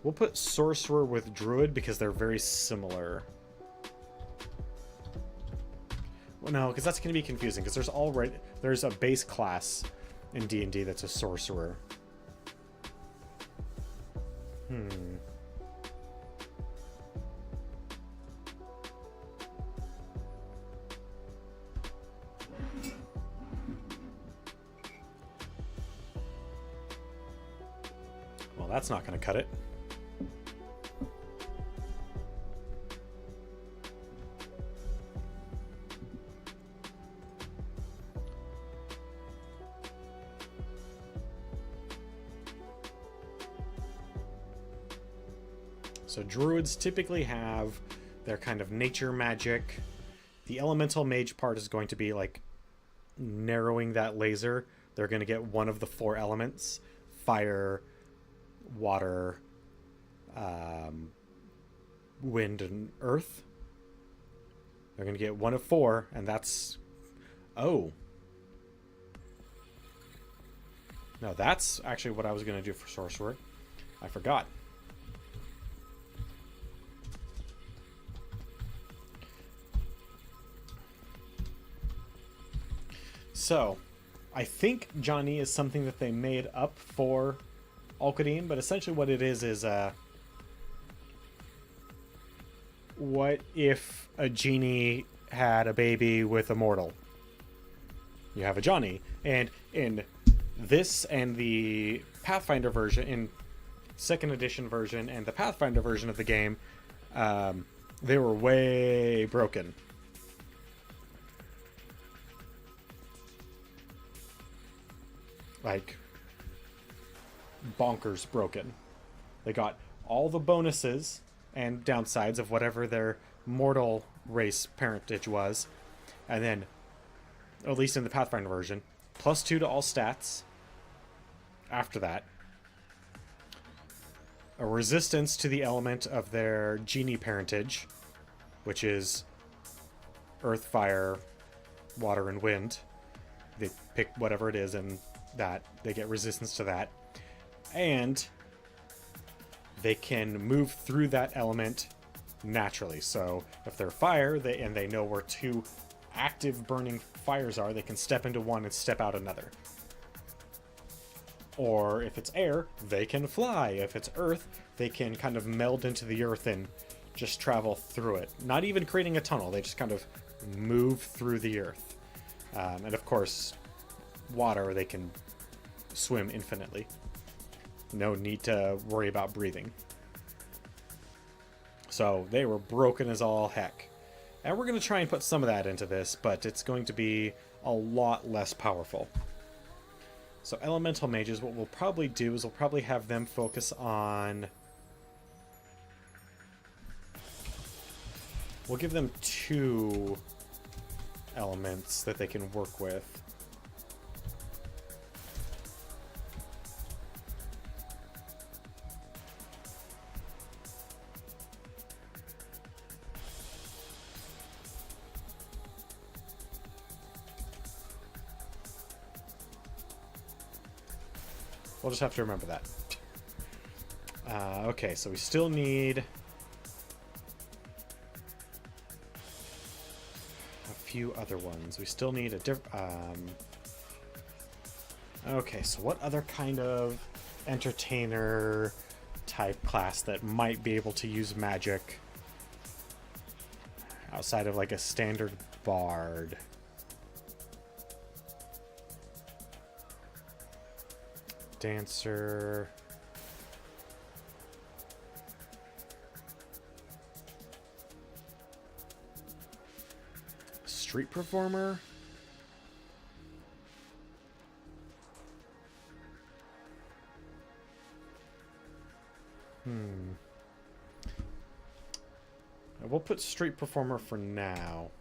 We'll put sorcerer with druid because they're very similar. Well, no, because that's going to be confusing because there's a base class in D&D that's a sorcerer. Well, that's not going to cut it. So druids typically have their kind of nature magic. The elemental mage part is going to be like narrowing that laser. They're going to get one of the 4 elements: fire, water, wind, and earth. They're going to get one of 4, and that's... Oh. No, that's actually what I was going to do for sorcerer. I forgot. So, I think Johnny is something that they made up for Al-Qadim, but essentially what it is what if a genie had a baby with a mortal? You have a Johnny. And in this and the Pathfinder version, in 2nd edition version and the Pathfinder version of the game, they were way broken. Like, bonkers broken. They got all the bonuses and downsides of whatever their mortal race parentage was, and then, at least in the Pathfinder version, +2 to all stats. After that, a resistance to the element of their genie parentage, which is earth, fire, water, and wind. They pick whatever it is, and that they get resistance to that. And they can move through that element naturally. So if they're fire, they know where two active burning fires are, they can step into one and step out another. Or if it's air, they can fly. If it's earth, they can kind of meld into the earth and just travel through it. Not even creating a tunnel, they just kind of move through the earth. And of course, water, they can swim infinitely. No need to worry about breathing. So they were broken as all heck. And we're going to try and put some of that into this, but it's going to be a lot less powerful. So elemental mages, what we'll probably do is we'll probably have them focus on... We'll give them 2 elements that they can work with. We'll just have to remember that. Okay, so we still need a few other ones. We still need a okay, so what other kind of entertainer type class that might be able to use magic outside of like a standard bard? Dancer. Street performer. We'll put street performer for now.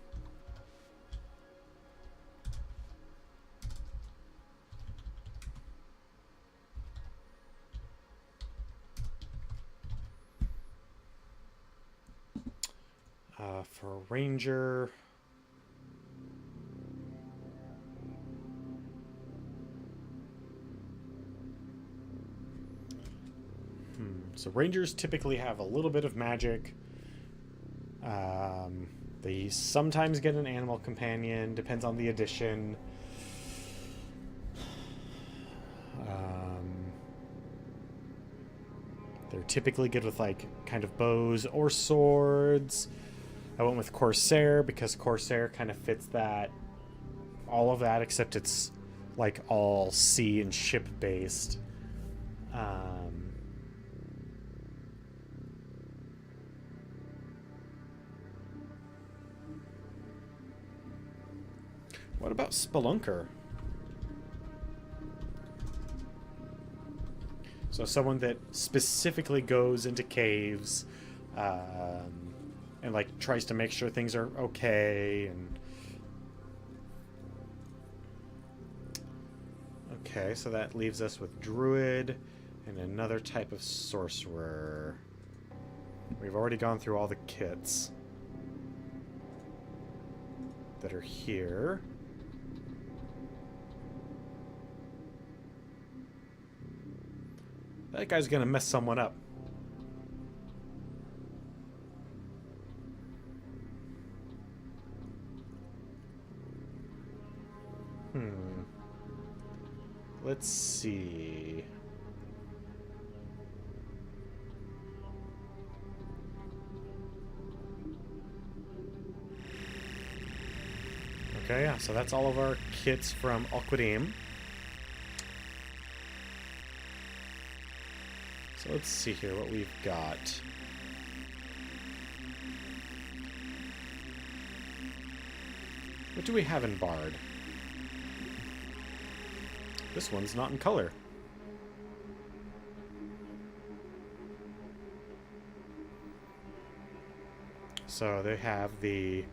For ranger, so rangers typically have a little bit of magic. They sometimes get an animal companion, depends on the edition. They're typically good with like kind of bows or swords. I went with Corsair because Corsair kind of fits that, all of that, except it's like all sea and ship based. What about Spelunker? So someone that specifically goes into caves, and like tries to make sure things are okay. And okay, so that leaves us with druid and another type of sorcerer. We've already gone through all the kits that are here. That guy's gonna mess someone up. Let's see. Okay, yeah, so that's all of our kits from Aquadim. So let's see here what we've got. What do we have in Bard? This one's not in color. So they have the...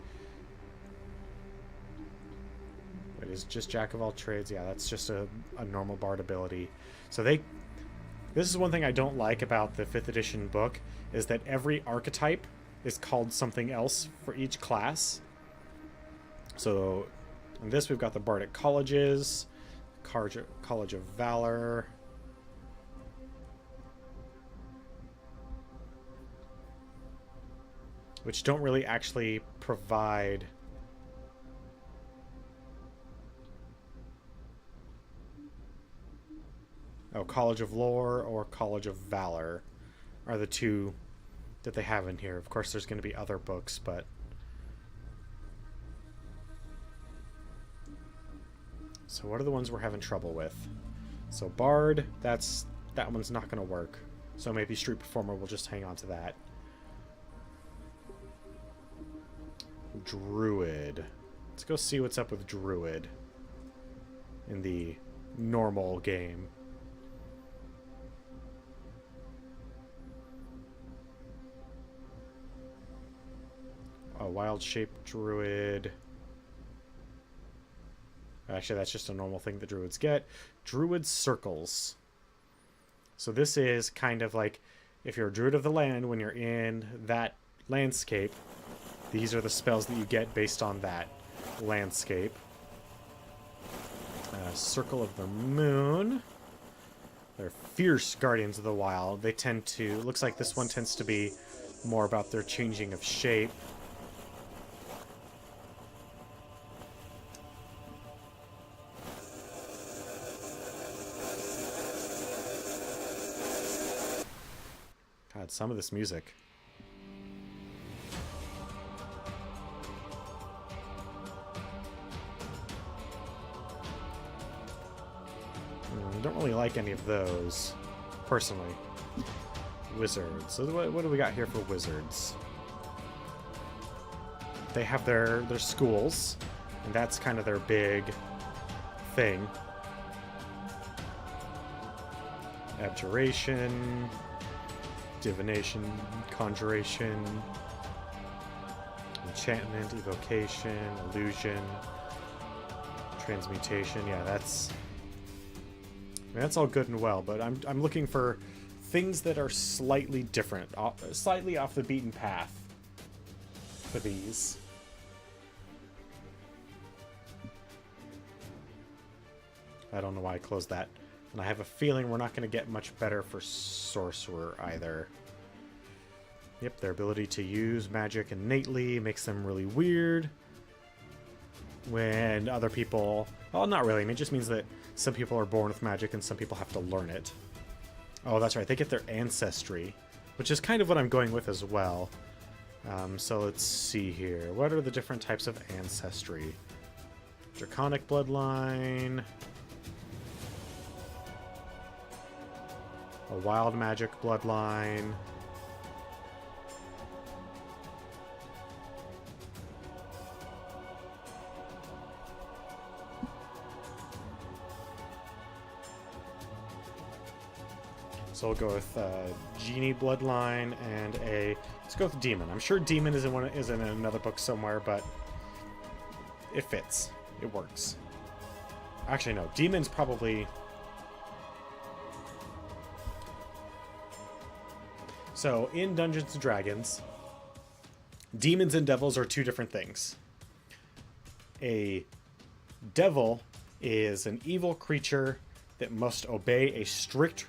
It is just Jack of all trades. Yeah, that's just a normal bard ability. So they... This is one thing I don't like about the 5th edition book, is that every archetype is called something else for each class. So in this we've got the Bardic Colleges, College of Valor, which don't really actually provide... Oh, College of Lore or College of Valor are the two that they have in here. Of course, there's going to be other books, but... So what are the ones we're having trouble with? So Bard, that one's not going to work. So maybe Street Performer will just hang on to that. Druid. Let's go see what's up with Druid in the normal game. A wild shape druid. Actually, that's just a normal thing that druids get. Druid circles. So this is kind of like if you're a druid of the land, when you're in that landscape, these are the spells that you get based on that landscape. Circle of the Moon. They're fierce guardians of the wild. They tend to... Looks like this one tends to be more about their changing of shape. God, some of this music. I don't really like any of those, personally. Wizards. So what do we got here for wizards? They have their schools, and that's kind of their big thing. Abjuration, divination, conjuration, enchantment, evocation, illusion, transmutation. Yeah, that's all good and well, but I'm looking for things that are slightly different, slightly off the beaten path for these. I don't know why I closed that. And I have a feeling we're not going to get much better for Sorcerer either. Yep, their ability to use magic innately makes them really weird. When other people... Well, not really. I mean, it just means that some people are born with magic and some people have to learn it. Oh, that's right. They get their ancestry, which is kind of what I'm going with as well. So let's see here. What are the different types of ancestry? Draconic bloodline... A wild magic bloodline. So we'll go with Genie bloodline and a... Let's go with Demon. I'm sure Demon is in another book somewhere, but it fits. It works. Actually, no. Demon's probably... So, in Dungeons & Dragons, demons and devils are two different things. A devil is an evil creature that must obey a strict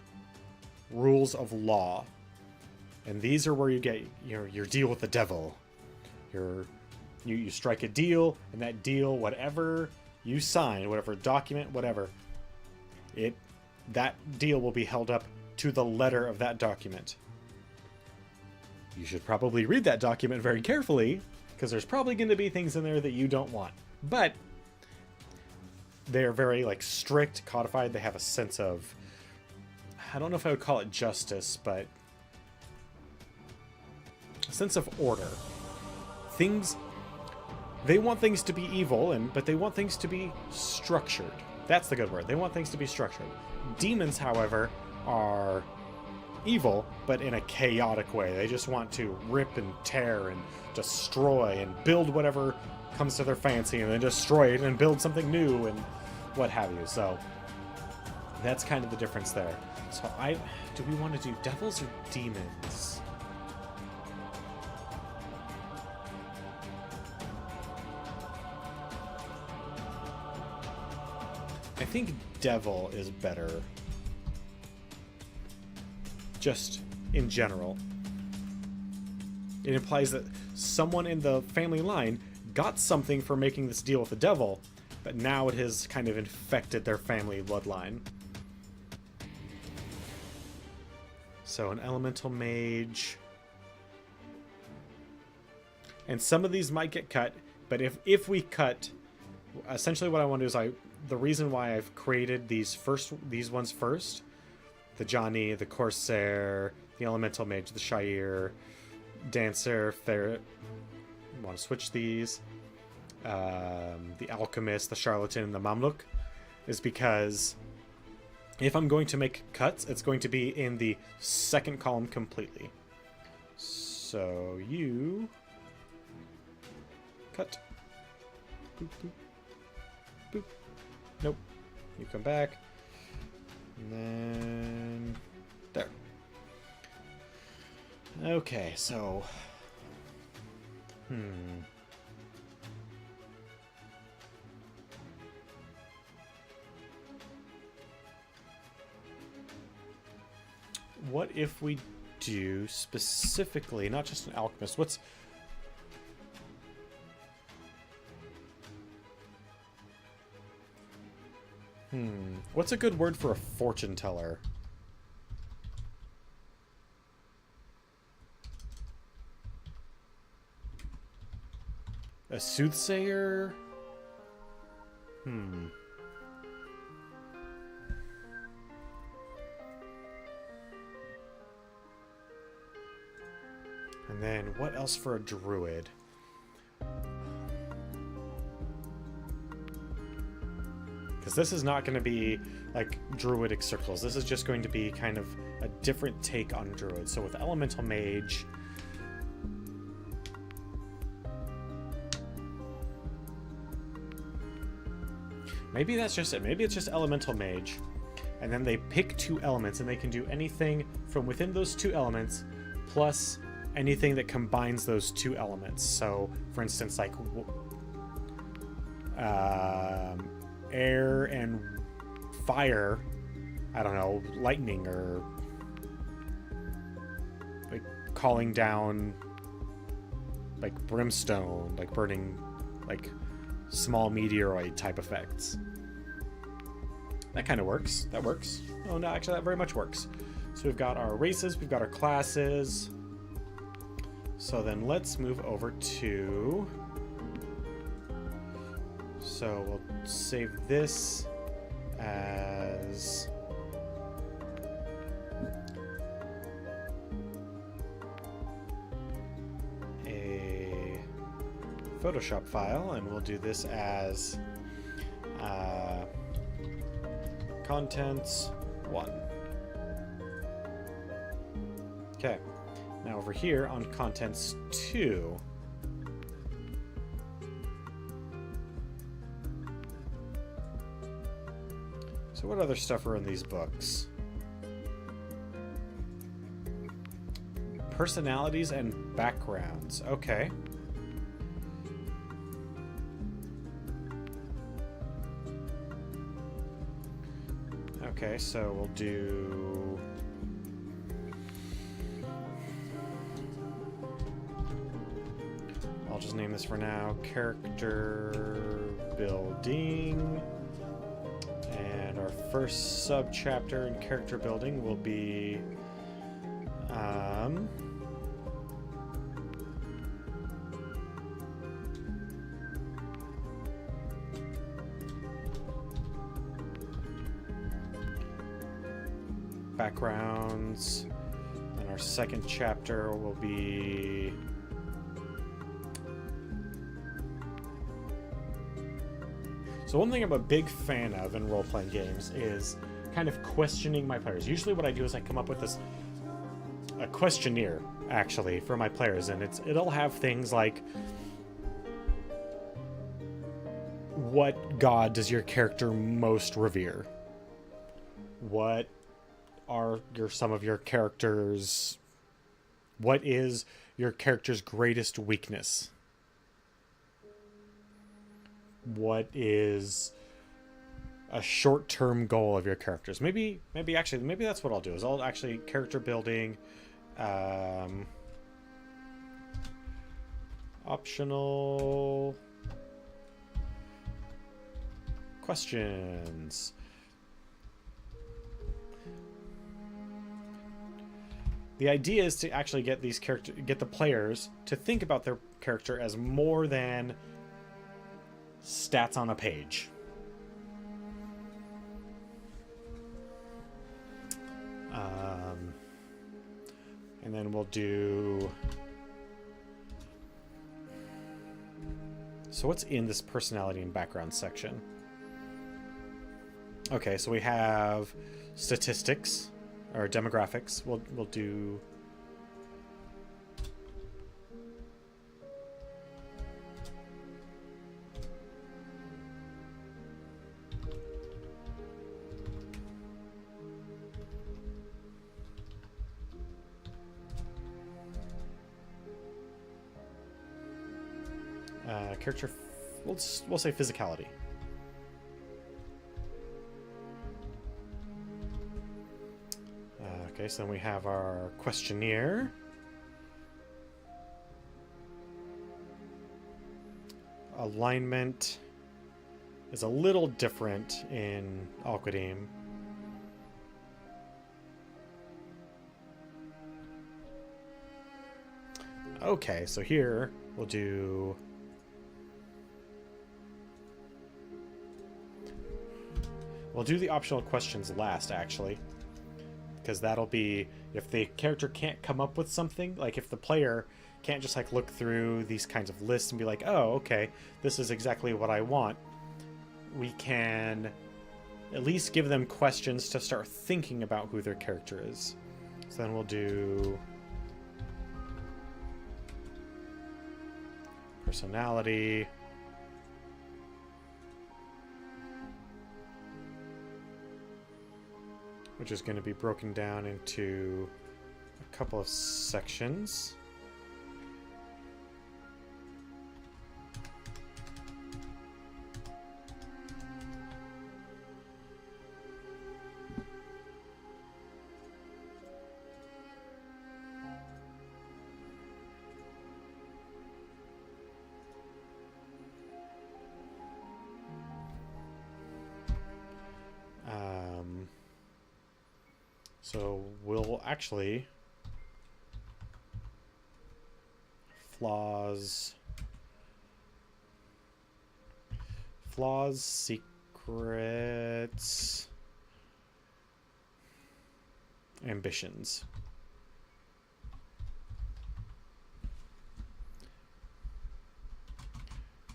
rules of law. And these are where you get your deal with the devil. You strike a deal, and that deal, whatever you sign, whatever document, whatever, that deal will be held up to the letter of that document. You should probably read that document very carefully, because there's probably going to be things in there that you don't want. But they're very strict, codified. They have a sense of, I don't know if I would call it justice, but a sense of order. They want things to be evil, but they want things to be structured. That's the good word. They want things to be structured. Demons, however, are evil, but in a chaotic way. They just want to rip and tear and destroy and build whatever comes to their fancy, and then destroy it and build something new and what have you. So that's kind of the difference there. So do we want to do devils or demons? I think devil is better. Just in general. It implies that someone in the family line got something for making this deal with the devil, but now it has kind of infected their family bloodline. So an elemental mage. And some of these might get cut, but if we cut, essentially what I want to do is the reason why I've created these ones first, the Johnny, the Corsair, the elemental mage, the Shire, Dancer, Ferret. I want to switch these. The alchemist, the charlatan, and the Mamluk, is because if I'm going to make cuts, it's going to be in the second column completely. So you cut. Boop, boop, boop. Nope. You come back. And then there. Okay, so what if we do specifically, not just an alchemist, what's a good word for a fortune teller? A soothsayer? And then what else for a druid? Because this is not going to be like druidic circles. This is just going to be kind of a different take on druid. So with elemental mage, maybe that's just it. Maybe it's just elemental mage, and then they pick 2 elements, and they can do anything from within those 2 elements, plus anything that combines those 2 elements. So, for instance, like air and fire, I don't know, lightning, or like calling down like brimstone, like burning, like small meteoroid type effects. That kind of works. That works. Oh no, actually that very much works. So we've got our races, we've got our classes. So then let's move over to, so we'll save this as a Photoshop file, and we'll do this as contents 1. Okay, now over here on contents 2, so what other stuff are in these books? Personalities and backgrounds. Okay. Okay, so we'll do... I'll just name this for now character building. And our first sub-chapter in character building will be backgrounds, and our second chapter will be so one thing I'm a big fan of in role-playing games is kind of questioning my players. Usually what I do is I come up with this a questionnaire, actually, for my players, and it'll have things like, what god does your character most revere? What are some of your characters... What is your character's greatest weakness? What is a short-term goal of your characters? Maybe that's what I'll do, is I'll actually character building, optional questions. The idea is to actually get the players to think about their character as more than stats on a page. And then we'll do... So what's in this personality and background section? Okay, so we have statistics, or demographics. We'll do... character... We'll say physicality. Okay, so then we have our questionnaire. Alignment is a little different in Al-Qadim. Okay, so here we'll do... We'll do the optional questions last, actually. Because that'll be, if the character can't come up with something, like if the player can't just like look through these kinds of lists and be like, oh, okay, this is exactly what I want, we can at least give them questions to start thinking about who their character is. So then we'll do personality. Which is going to be broken down into a couple of sections. So we'll actually flaws, secrets, ambitions.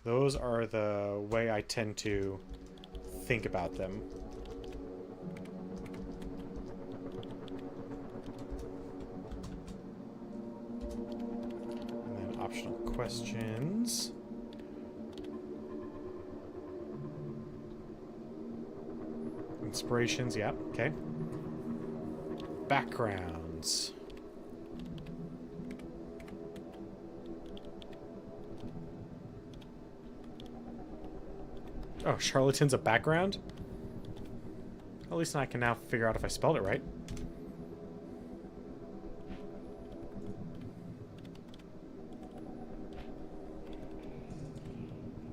Those are the way I tend to think about them. Optional questions. Inspirations, yeah, okay. Backgrounds. Oh, charlatan's a background? At least I can now figure out if I spelled it right.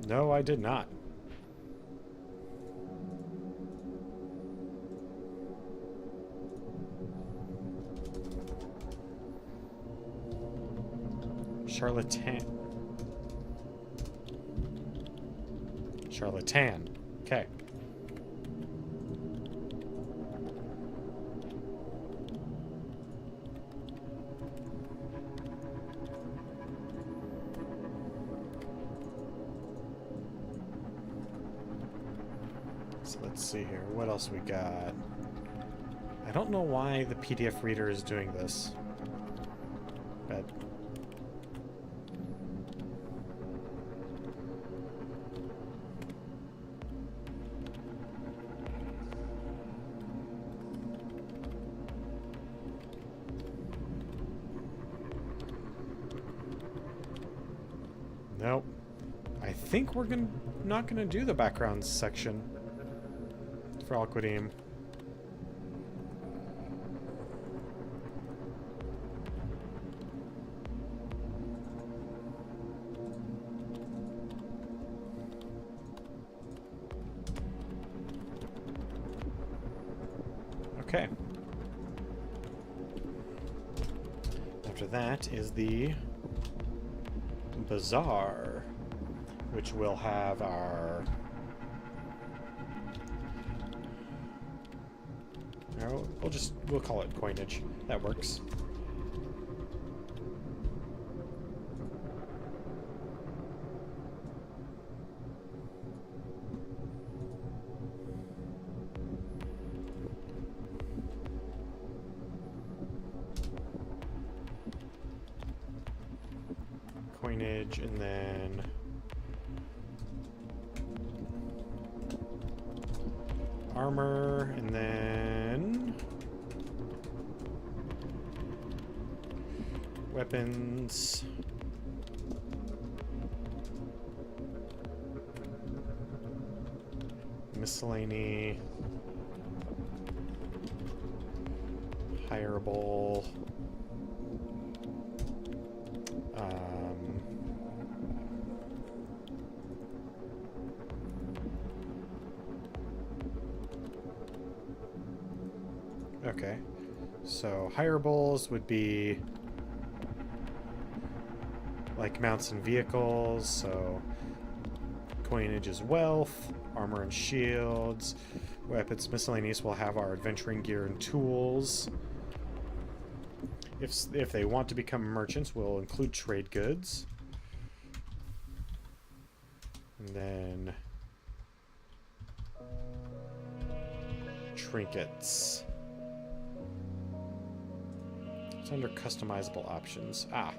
No, I did not. Charlatan. Charlatan. Okay. So let's see here. What else we got? I don't know why the PDF reader is doing this. bed. Nope. I think we're not gonna do the background section for Al Qadim. Okay. After that is the bazaar, which will have our... No, we'll call it coinage. That works. Coinage, and then armor, and then weapons. Miscellany. Hireable. Okay, so hireables would be like mounts and vehicles, so coinage is wealth, armor and shields, weapons. Miscellaneous will have our adventuring gear and tools. If they want to become merchants, we'll include trade goods. And then trinkets. It's under customizable options. Ah.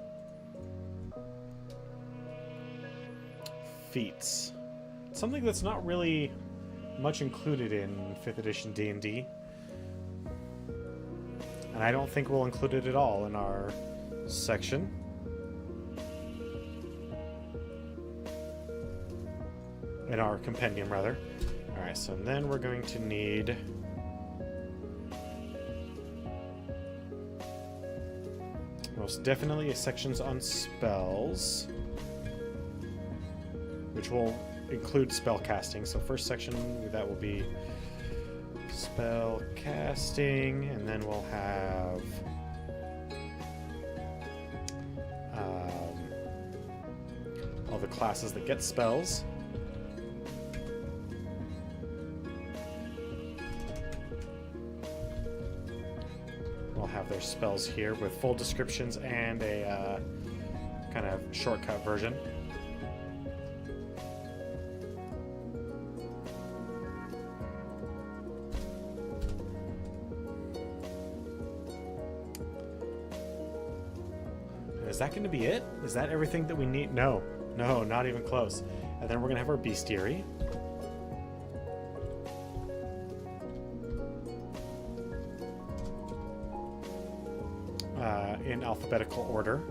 Feats. Something that's not really much included in 5th edition D&D. And I don't think we'll include it at all in our section. In our compendium, rather. Alright, so then we're going to need... most definitely a sections on spells, which will include spell casting. So first section, that will be spell casting, and then we'll have all the classes that get spells. We'll have their spells here with full descriptions and a kind of shortcut version. Is that going to be it? Is that everything that we need? No, not even close. And then we're going to have our bestiary. In alphabetical order.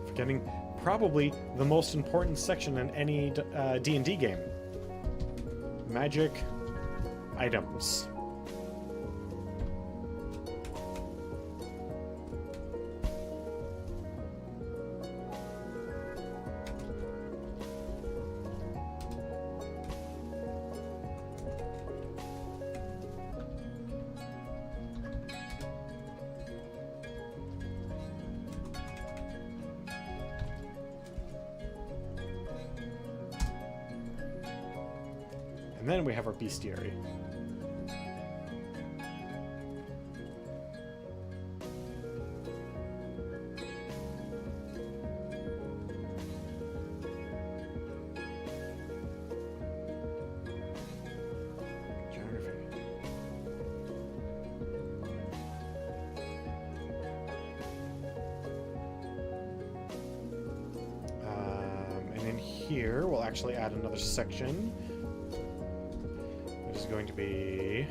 Forgetting probably the most important section in any D&D game. Magic items. And then we have our bestiary. Geography. And in here, we'll actually add another section. It is going to be...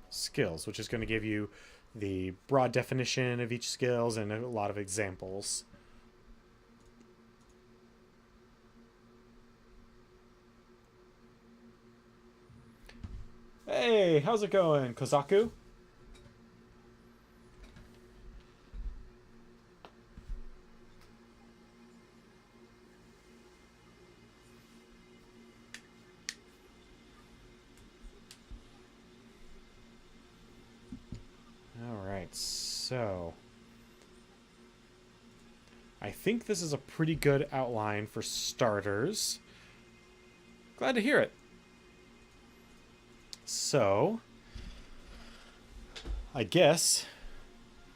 skills, which is going to give you the broad definition of each skills and a lot of examples. Hey, how's it going, Kozaku? Alright, so I think this is a pretty good outline for starters. Glad to hear it. So, I guess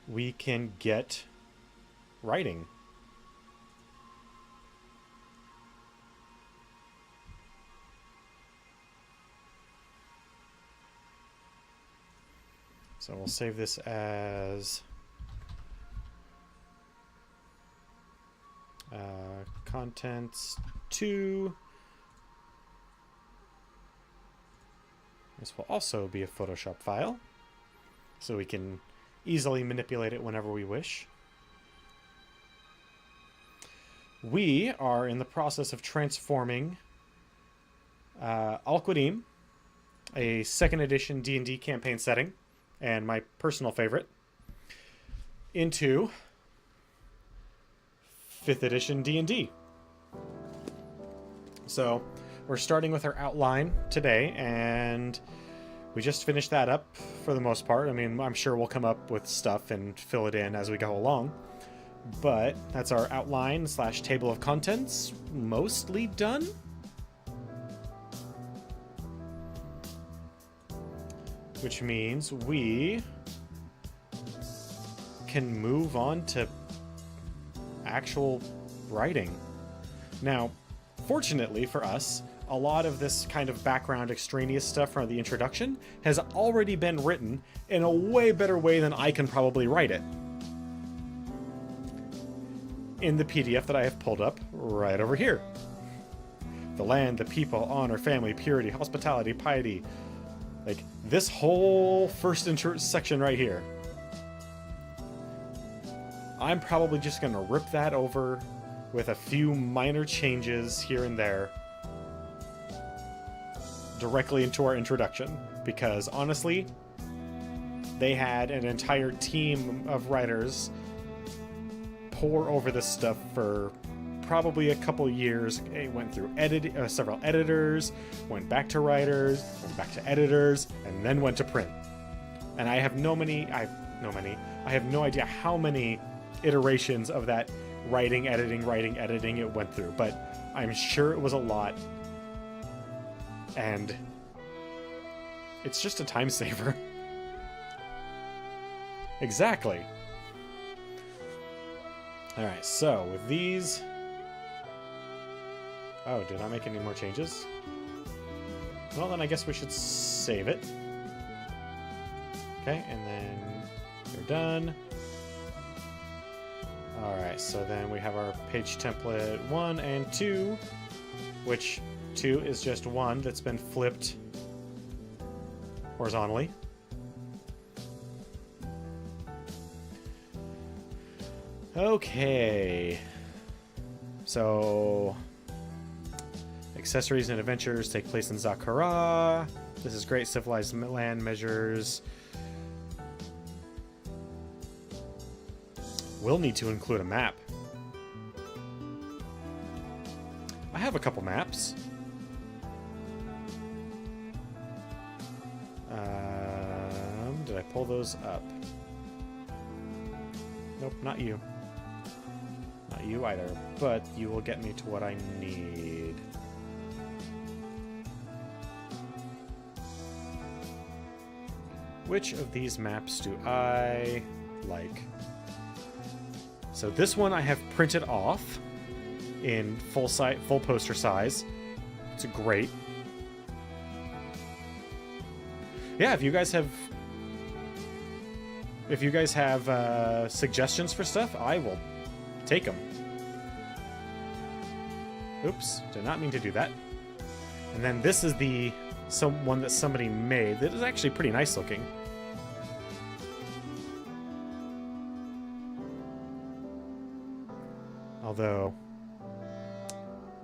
we can get writing. So we'll save this as contents 2. This will also be a Photoshop file, so we can easily manipulate it whenever we wish. We are in the process of transforming Al Qadim, a 2nd edition D&D campaign setting, and my personal favorite, into 5th edition D&D. So we're starting with our outline today, and we just finished that up for the most part. I mean, I'm sure we'll come up with stuff and fill it in as we go along. But that's our outline / table of contents, mostly done. Which means we can move on to actual writing. Now, fortunately for us, a lot of this kind of background extraneous stuff from the introduction has already been written in a way better way than I can probably write it. In the PDF that I have pulled up right over here. The land, the people, honor, family, purity, hospitality, piety. Like, this whole first section right here. I'm probably just going to rip that over with a few minor changes here and there directly into our introduction, because honestly, they had an entire team of writers pour over this stuff for probably a couple years. It went through several editors, went back to writers, went back to editors, and then went to print. And I have no idea how many iterations of that writing, editing it went through, but I'm sure it was a lot. And it's just a time saver. Exactly. Alright, so with these... Oh, did I make any more changes? Well, then I guess we should save it. Okay, and then you're done. Alright, so then we have our page template 1 and 2, which 2 is just 1 that's been flipped horizontally. Okay. So, accessories and adventures take place in Zakara. This is great. Civilized land measures. We'll need to include a map. I have a couple maps. Did I pull those up? Nope, not you. Not you either, but you will get me to what I need. Which of these maps do I like? So this one I have printed off in full poster size. It's great. Yeah, if you guys have if you guys have suggestions for stuff, I will take them. Oops, did not mean to do that. And then this is the one that somebody made that is actually pretty nice looking. Although,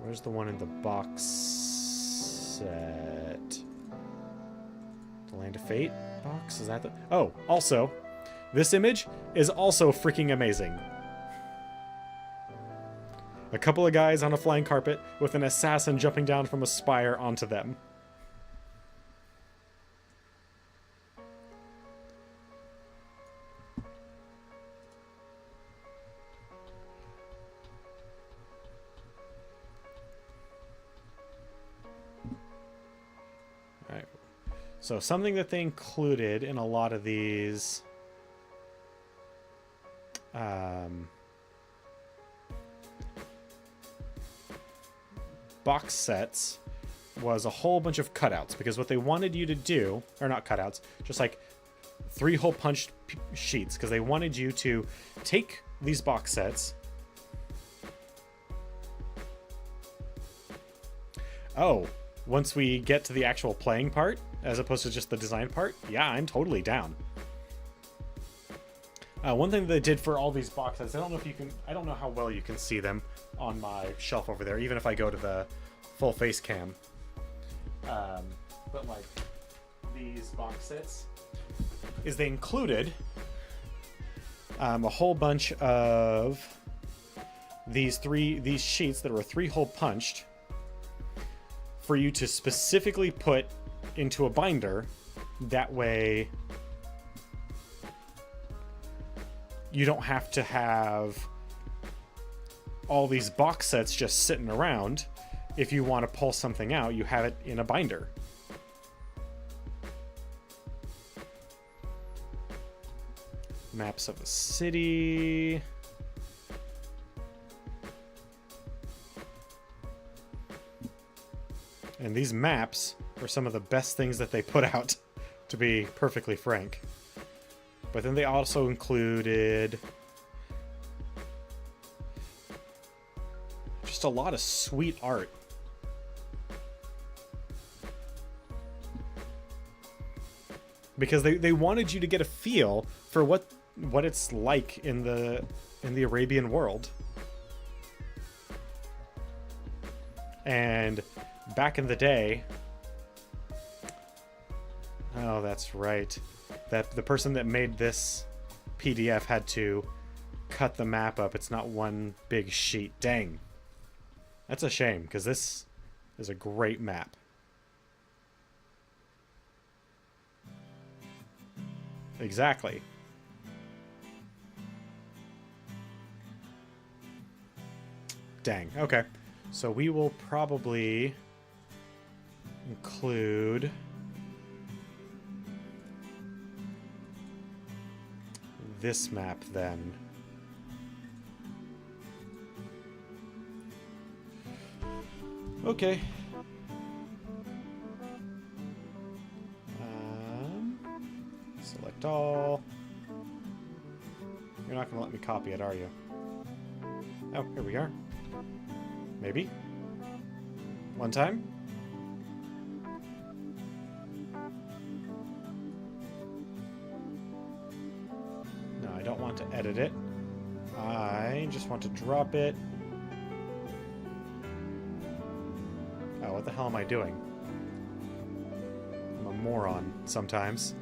where's the one in the box set? The Land of Fate box? Is that the... Oh, also, this image is also freaking amazing. A couple of guys on a flying carpet with an assassin jumping down from a spire onto them. Alright. So something that they included in a lot of these box sets was a whole bunch of cutouts, because what they wanted you to do, or not cutouts, just like 3-hole punched sheets, because they wanted you to take these box sets. Oh, once we get to the actual playing part, as opposed to just the design part, yeah, I'm totally down. One thing that they did for all these box sets, I don't know how well you can see them on my shelf over there, even if I go to the full face cam. But like these box sets, is they included a whole bunch of these sheets that were 3-hole punched for you to specifically put into a binder. That way you don't have to have all these box sets just sitting around. If you want to pull something out, you have it in a binder. Maps of the city. And these maps are some of the best things that they put out, to be perfectly frank. But then they also included just a lot of sweet art. Because they wanted you to get a feel for what it's like in the Arabian world. And back in the day, oh, that's right, that the person that made this PDF had to cut the map up. It's not one big sheet. Dang. That's a shame, because this is a great map. Exactly. Dang. Okay. So we will probably include this map then. Okay. Select all. You're not going to let me copy it, are you? Oh, here we are. Maybe. One time. No, I don't want to edit it. I just want to drop it. Oh, what the hell am I doing? I'm a moron sometimes.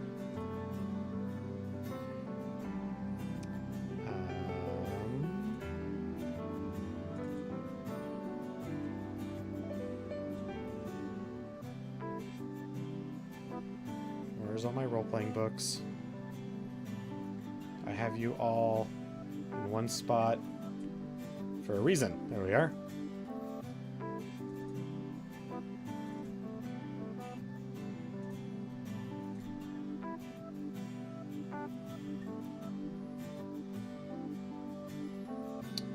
Where's all my role-playing books? I have you all in one spot for a reason. There we are.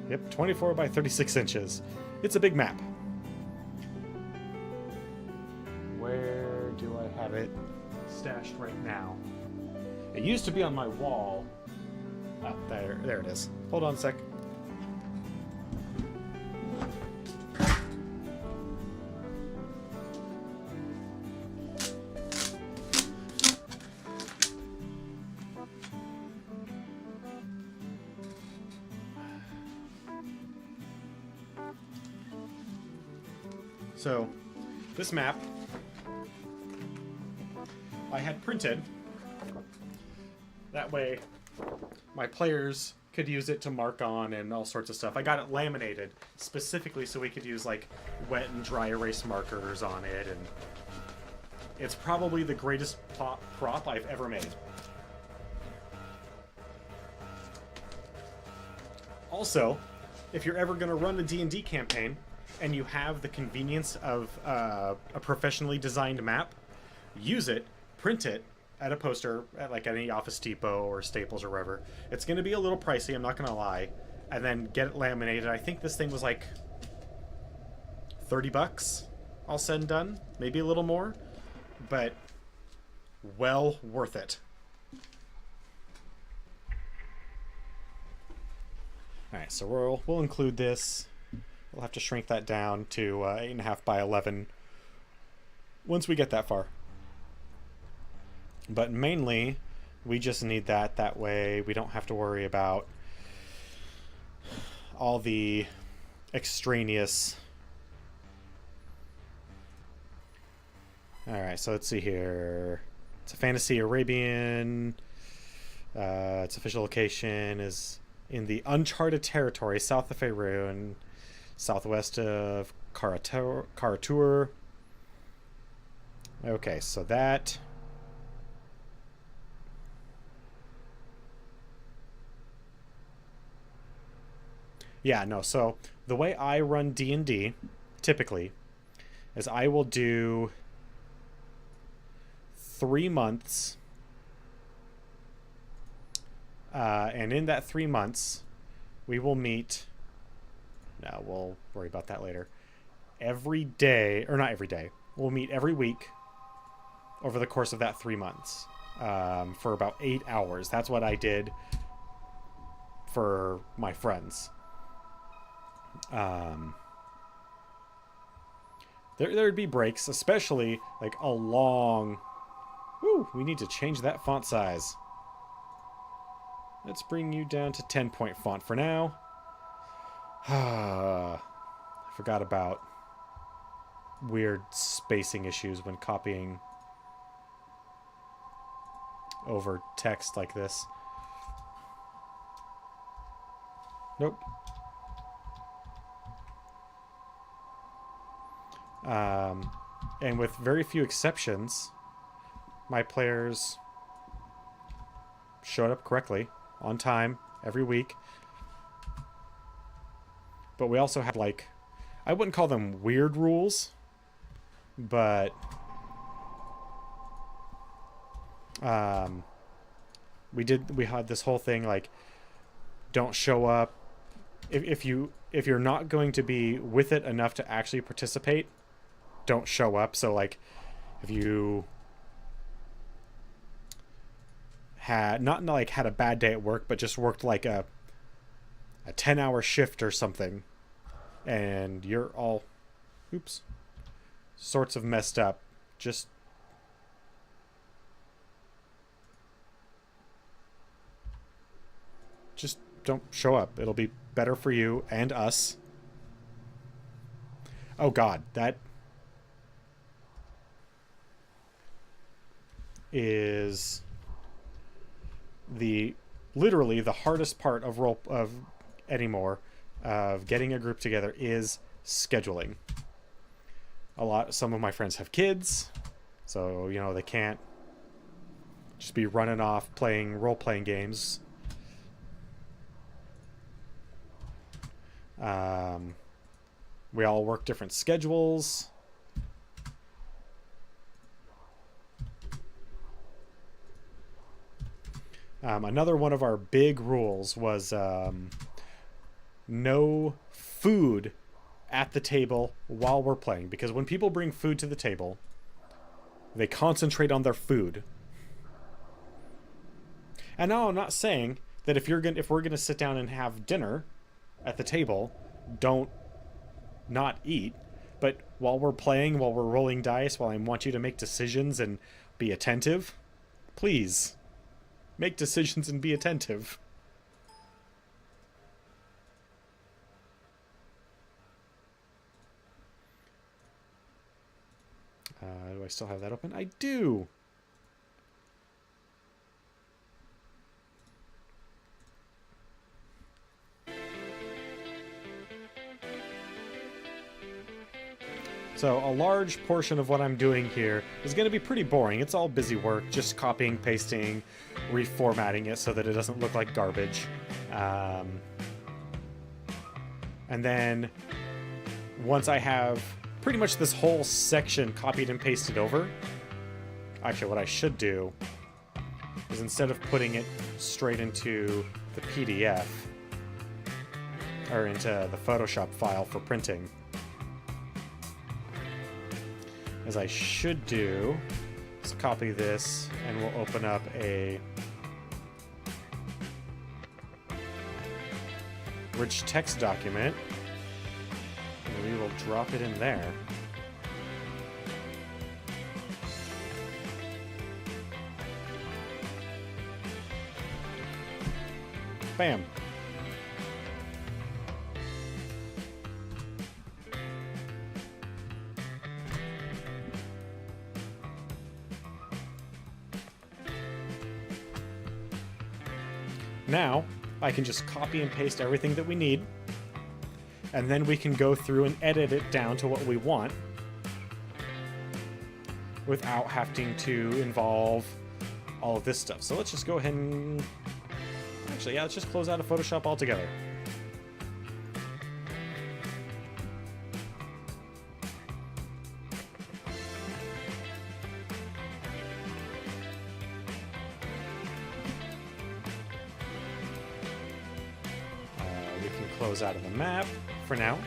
Yep, 24 by 36 inches. It's a big map. Where do I have it stashed right now? It used to be on my wall. Oh, there it is. Hold on a sec. So, this map I had printed. That way, my players could use it to mark on and all sorts of stuff. I got it laminated specifically so we could use like wet and dry erase markers on it, and it's probably the greatest prop I've ever made. Also, if you're ever going to run a D&D campaign and you have the convenience of a professionally designed map, use it, print it at a poster at like any Office Depot or Staples or wherever. It's going to be a little pricey, I'm not going to lie, and then get it laminated. I think this thing was like $30 all said and done, maybe a little more, but well worth it. Alright, so we'll include this. We'll have to shrink that down to 8.5 by 11 once we get that far. But mainly, we just need that. That way we don't have to worry about all the extraneous... Alright, so let's see here. It's a Fantasy Arabian. Its official location is in the uncharted territory south of Faerun, southwest of Karatur. Okay, so that... Yeah, no, so the way I run D&D, typically, is I will do 3 months, and in that 3 months, we will meet... No, we'll worry about that later. Every day, or not every day, we'll meet every week over the course of that 3 months for about 8 hours. That's what I did for my friends. There'd be breaks, especially like a long... Woo, we need to change that font size. Let's bring you down to 10-point font for now. I forgot about weird spacing issues when copying over text like this. Nope. And with very few exceptions, my players showed up correctly, on time, every week. But we also had, like, I wouldn't call them weird rules, but we had this whole thing like, don't show up if you're not going to be with it enough to actually participate, don't show up. So like, if you had not like had a bad day at work, but just worked like a 10-hour shift or something, and you're all sorts of messed up, just don't show up. It'll be better for you and us. Oh god, that is literally the hardest part of anymore of getting a group together is scheduling. Some of my friends have kids, so you know they can't just be running off playing role-playing games. We all work different schedules. Another one of our big rules was no food at the table while we're playing, because when people bring food to the table, they concentrate on their food. And no, I'm not saying that if we're gonna sit down and have dinner at the table, don't not eat. But while we're playing, while we're rolling dice, while I want you to make decisions and be attentive, please make decisions and be attentive. Do I still have that open? I do. So a large portion of what I'm doing here is going to be pretty boring. It's all busy work, just copying, pasting, reformatting it so that it doesn't look like garbage. And then once I have pretty much this whole section copied and pasted over, actually what I should do is instead of putting it straight into the PDF or into the Photoshop file for printing, as I should do, let's copy this and we'll open up a rich text document and we will drop it in there. Bam. Now, I can just copy and paste everything that we need, and then we can go through and edit it down to what we want without having to involve all of this stuff. So let's just go ahead and... Actually, yeah, let's just close out of Photoshop altogether. We can close out of the map for now.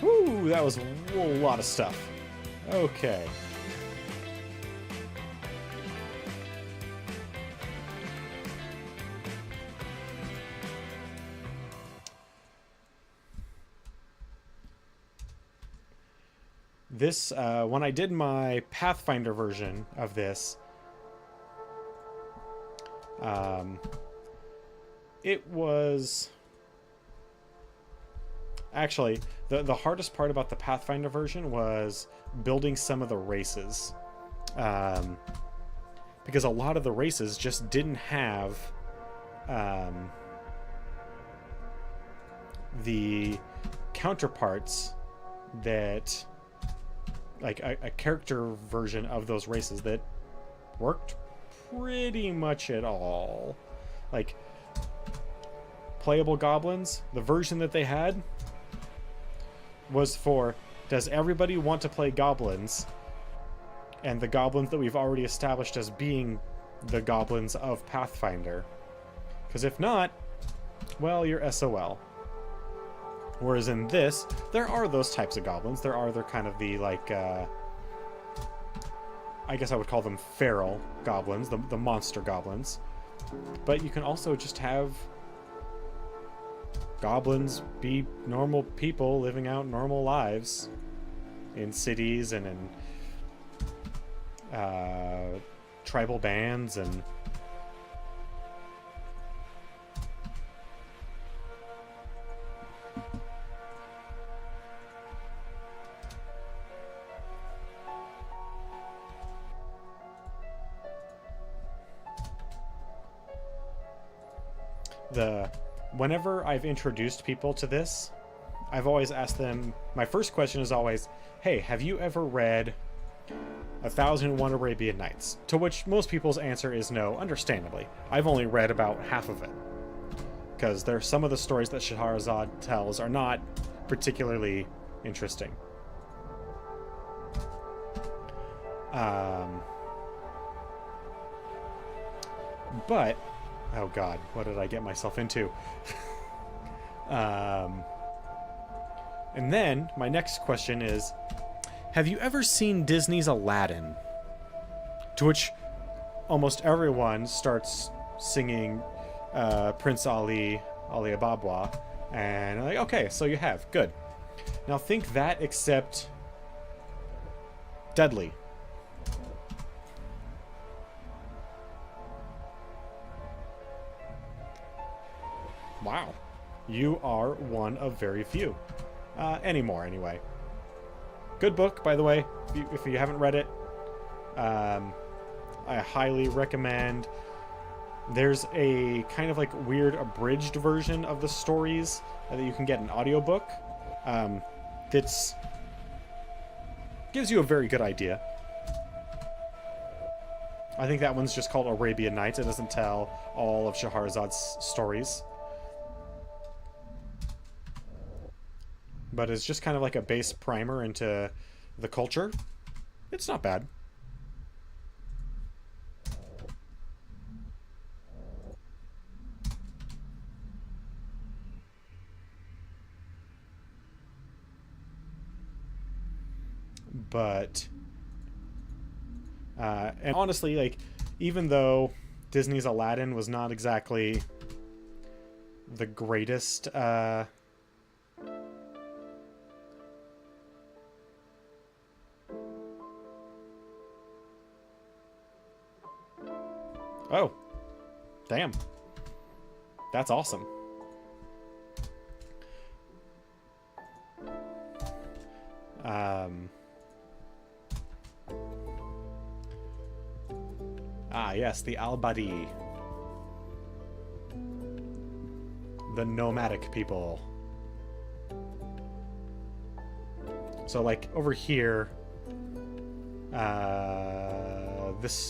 Woo, that was a lot of stuff. Okay. This, when I did my Pathfinder version of this, it was... Actually, the hardest part about the Pathfinder version was building some of the races. Because a lot of the races just didn't have the counterparts that... like a character version of those races that worked pretty much at all. Like, playable goblins, the version that they had was for, does everybody want to play goblins? And the goblins that we've already established as being the goblins of Pathfinder. Because if not, well, you're SOL. Whereas in this, there are those types of goblins. They're kind of the, like, I guess I would call them feral goblins, the monster goblins. But you can also just have goblins be normal people living out normal lives in cities and in tribal bands and... Whenever I've introduced people to this, I've always asked them, my first question is always, hey, have you ever read 1001 Arabian Nights? To which most people's answer is no, understandably. I've only read about half of it. Because there's some of the stories that Shahrazad tells are not particularly interesting. But... oh god, what did I get myself into? And then my next question is, have you ever seen Disney's Aladdin? To which almost everyone starts singing Prince Ali Ababwa, and I'm like, okay, so you have. Good. Now think that, except deadly. Wow. You are one of very few. Anymore, anyway. Good book, by the way, if you haven't read it. I highly recommend. There's a kind of like weird abridged version of the stories that you can get an audiobook. That's gives you a very good idea. I think that one's just called Arabian Nights. It doesn't tell all of Shahrazad's stories. But it's just kind of like a base primer into the culture. It's not bad. But and honestly, like, even though Disney's Aladdin was not exactly the greatest oh, damn, that's awesome. Yes, the Al-Badi. The nomadic people. So, like, over here, the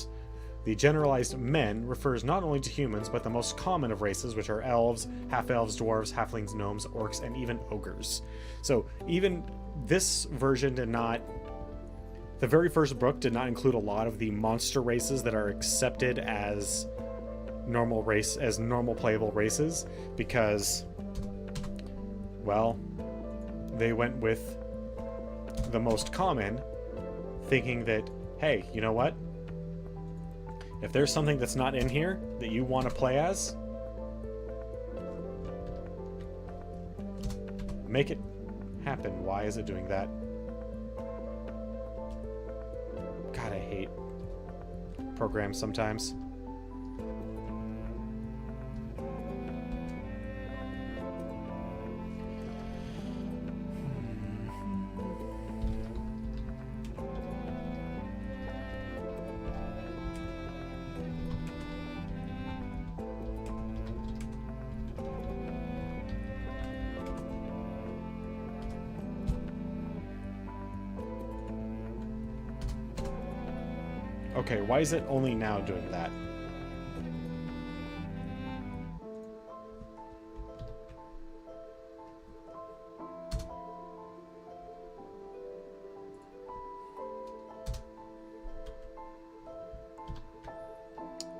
generalized men refers not only to humans, but the most common of races, which are elves, half-elves, dwarves, halflings, gnomes, orcs, and even ogres. So, even this version did not... The very first book did not include a lot of the monster races that are accepted as normal playable races, because, well, they went with the most common, thinking that, hey, you know what? If there's something that's not in here that you want to play as, make it happen. Why is it doing that? God, I hate programs sometimes. Okay, why is it only now doing that?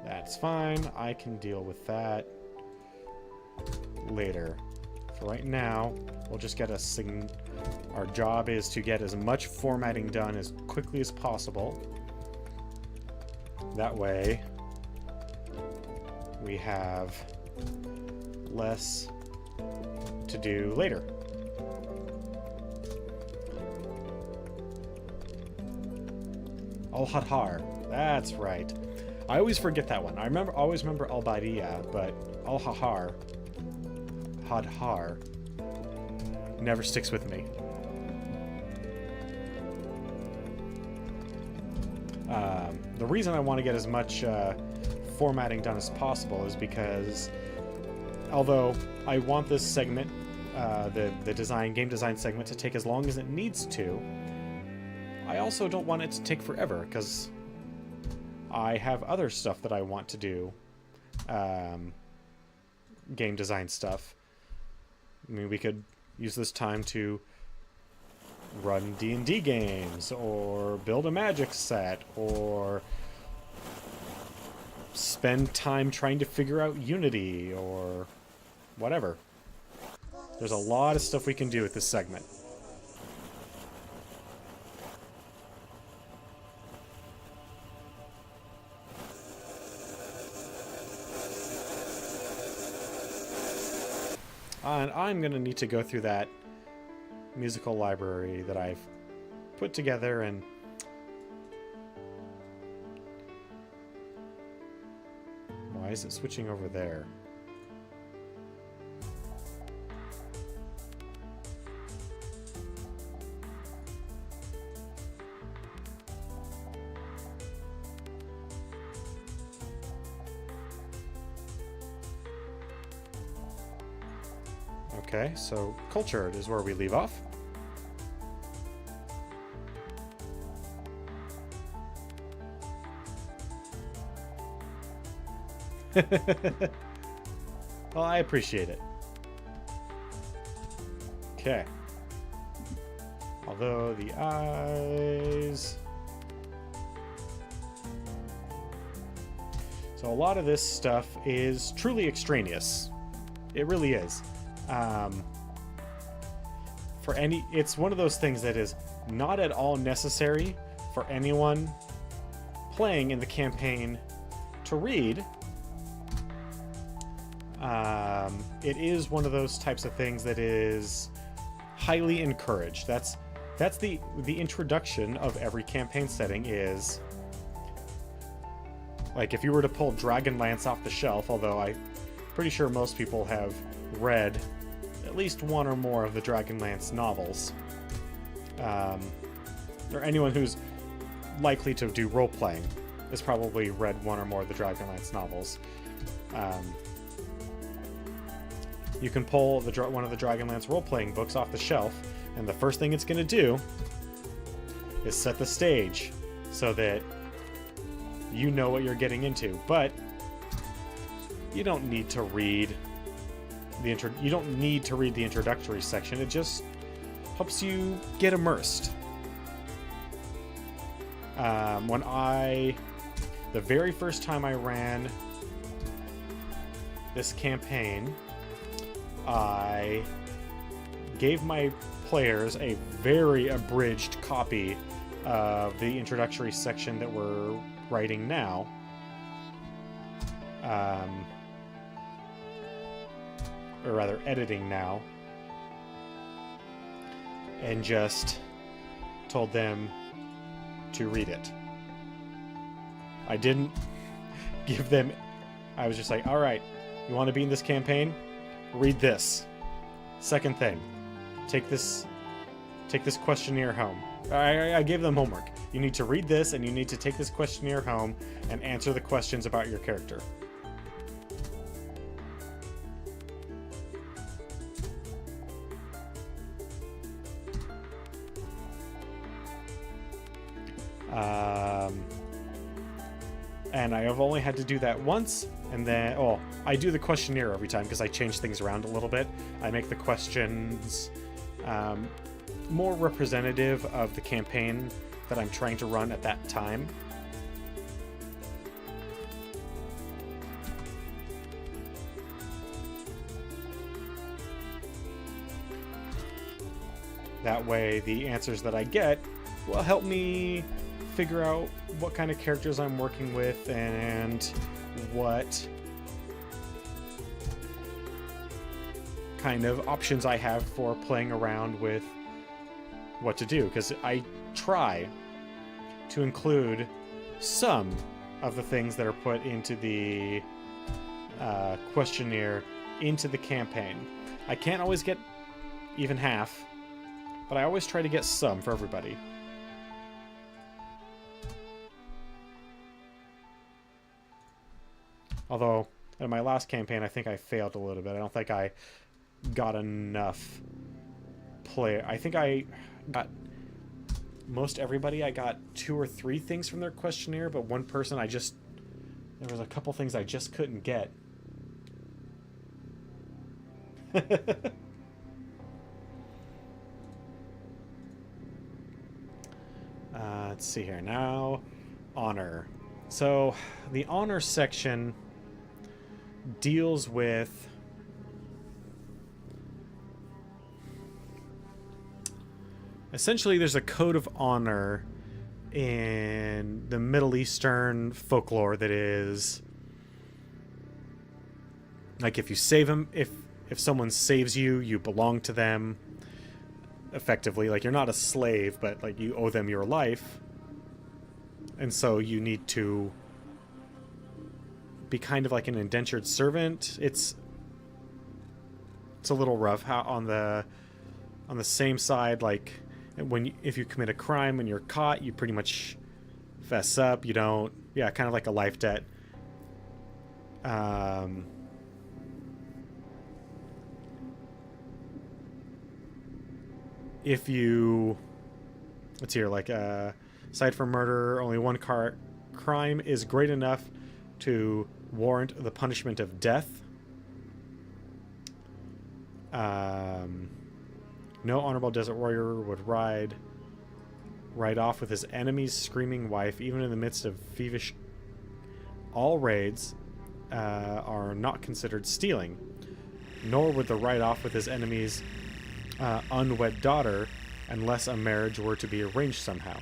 That's fine. I can deal with that later. For right now, we'll just get our job is to get as much formatting done as quickly as possible. That way, we have less to do later. Al-Hadhar. That's right. I always forget that one. I always remember Al-Badiya, but Al-Hadhar, Hadhar, never sticks with me. The reason I want to get as much formatting done as possible is because, although I want this segment, the game design segment, to take as long as it needs to, I also don't want it to take forever, because I have other stuff that I want to do, game design stuff. I mean, we could use this time to run D&D games, or build a magic set, or spend time trying to figure out Unity, or whatever. There's a lot of stuff we can do with this segment. And I'm going to need to go through that musical library that I've put together and... Why is it switching over there? Okay, so culture is where we leave off. Well, I appreciate it. Okay. Although the eyes... So a lot of this stuff is truly extraneous. It really is. It's one of those things that is not at all necessary for anyone playing in the campaign to read. It is one of those types of things that is highly encouraged. That's the introduction of every campaign setting is, like, if you were to pull Dragonlance off the shelf, although I'm pretty sure most people have read at least one or more of the Dragonlance novels, or anyone who's likely to do role-playing has probably read one or more of the Dragonlance novels. You can pull one of the Dragonlance role-playing books off the shelf, and the first thing it's going to do is set the stage so that you know what you're getting into. But you don't need to read the introductory section. It just helps you get immersed. The very first time I ran this campaign, I gave my players a very abridged copy of the introductory section that we're writing now. Or rather, editing now. And just told them to read it. I didn't give them... I was just like, alright, you want to be in this campaign? Read this. Second thing, take this questionnaire home. I gave them homework. You need to read this, and you need to take this questionnaire home and answer the questions about your character. And I have only had to do that once, and then, I do the questionnaire every time because I change things around a little bit. I make the questions more representative of the campaign that I'm trying to run at that time. That way, the answers that I get will help me figure out what kind of characters I'm working with and what kind of options I have for playing around with what to do, because I try to include some of the things that are put into the questionnaire into the campaign. I can't always get even half, but I always try to get some for everybody. Although, in my last campaign, I think I failed a little bit. I don't think I got enough play. I think I got most everybody. I got 2 or 3 things from their questionnaire, but one person there was a couple things I just couldn't get. Let's see here. Now, honor. So, the honor section deals with essentially there's a code of honor in the Middle Eastern folklore that is like if you save him, if someone saves you, you belong to them. Effectively, like you're not a slave, but like you owe them your life, and so you need to be kind of like an indentured servant. It's a little rough how on the same side, like if you commit a crime and you're caught, you pretty much fess up. You don't, yeah, kind of like a life debt. If you, let's hear, like, aside from murder, only one crime is great enough to warrant the punishment of death. No honorable desert warrior would ride off with his enemy's screaming wife, even in the midst of thievish. All raids are not considered stealing, nor would the ride off with his enemy's unwed daughter unless a marriage were to be arranged somehow.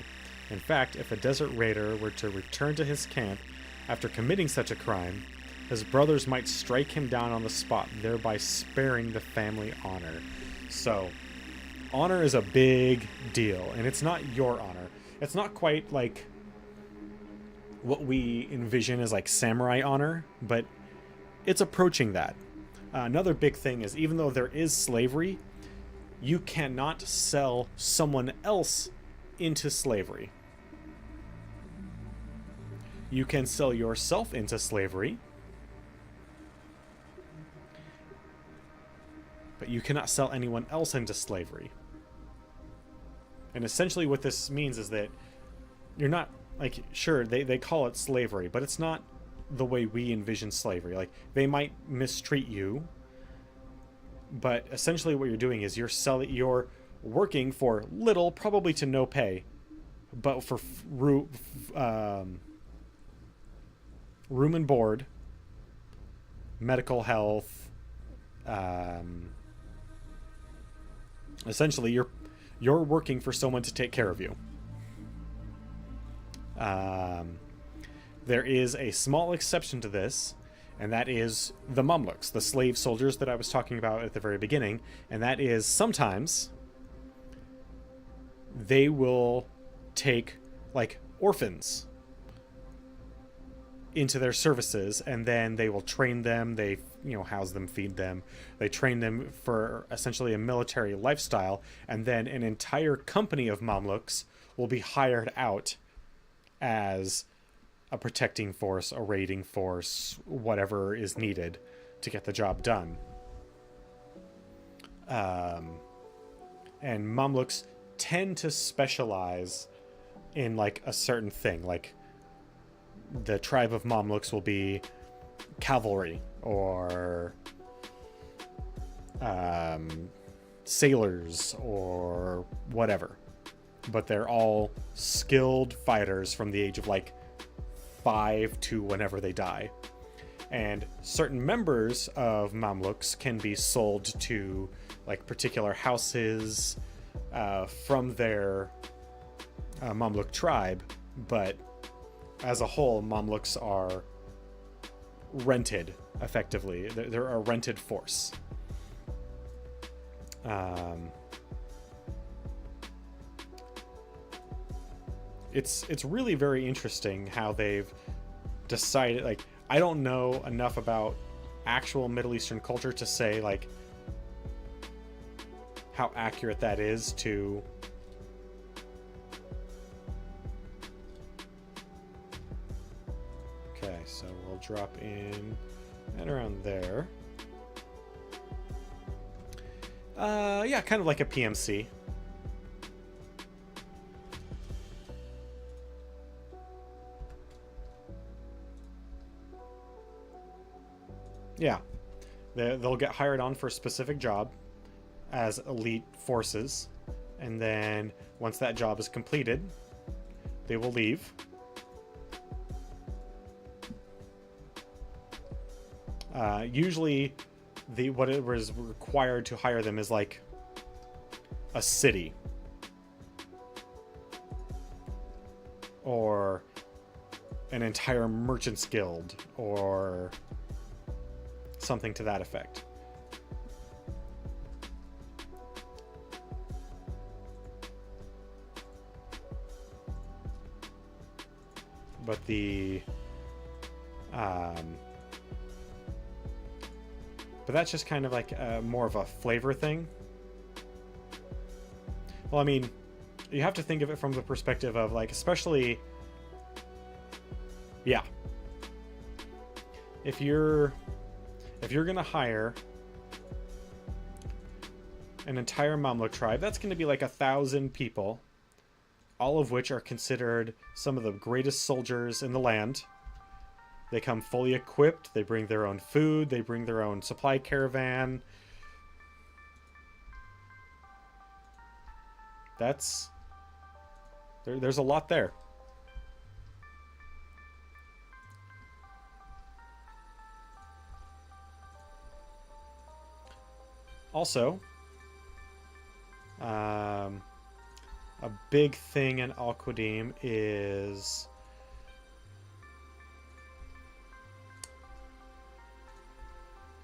In fact, if a desert raider were to return to his camp after committing such a crime, his brothers might strike him down on the spot, thereby sparing the family honor. So, honor is a big deal, and it's not your honor. It's not quite like what we envision as like samurai honor, but it's approaching that. Another big thing is, even though there is slavery, you cannot sell someone else into slavery. You can sell yourself into slavery, but you cannot sell anyone else into slavery. And essentially what this means is that you're not, like, sure, they call it slavery, but it's not the way we envision slavery. Like, they might mistreat you, but essentially what you're doing is you're working for little, probably to no pay, but for room and board, medical health. Essentially, you're working for someone to take care of you. There is a small exception to this, and that is the Mamluks, the slave soldiers that I was talking about at the very beginning. And that is sometimes they will take, like, orphans into their services, and then they will train them. They, house them, feed them. They train them for essentially a military lifestyle, and then an entire company of Mamluks will be hired out as a protecting force, a raiding force, whatever is needed to get the job done. And Mamluks tend to specialize in, like, a certain thing. Like, the tribe of Mamluks will be cavalry or sailors or whatever. But they're all skilled fighters from the age of, like, 5 to whenever they die. And certain members of Mamluks can be sold to, like, particular houses from their Mamluk tribe, but as a whole, Mamluks are rented, effectively. They're a rented force. It's really very interesting how they've decided, like, I don't know enough about actual Middle Eastern culture to say, like, how accurate that is to okay, so we'll drop in and around there. Yeah, kind of like a PMC. Yeah, they'll get hired on for a specific job as elite forces, and then once that job is completed, they will leave. Usually, what it was required to hire them is like a city. or an entire merchant's guild, or something to that effect. But but that's just kind of like more of a flavor thing. Well, I mean, you have to think of it from the perspective of, like, especially, yeah, if you're gonna hire an entire Mamluk tribe, that's going to be like 1,000 people, all of which are considered some of the greatest soldiers in the land. They come fully equipped, they bring their own food, they bring their own supply caravan. There's a lot there. Also, a big thing in Al Qadim is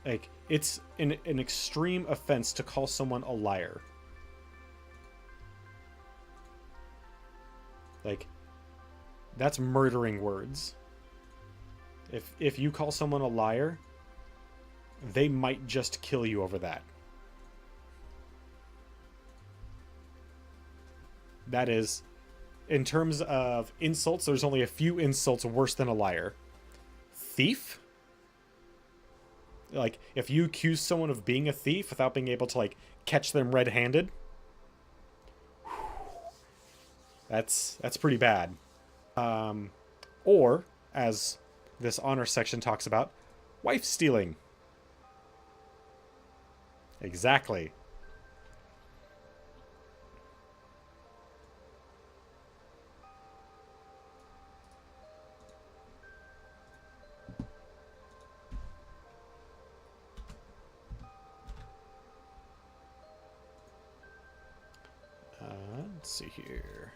like, it's an extreme offense to call someone a liar. Like, that's murdering words. If you call someone a liar, they might just kill you over that. That is, in terms of insults, there's only a few insults worse than a liar. Thief? Like, if you accuse someone of being a thief without being able to, like, catch them red-handed, that's pretty bad. Or, as this honor section talks about, wife stealing. Exactly. Let's see here.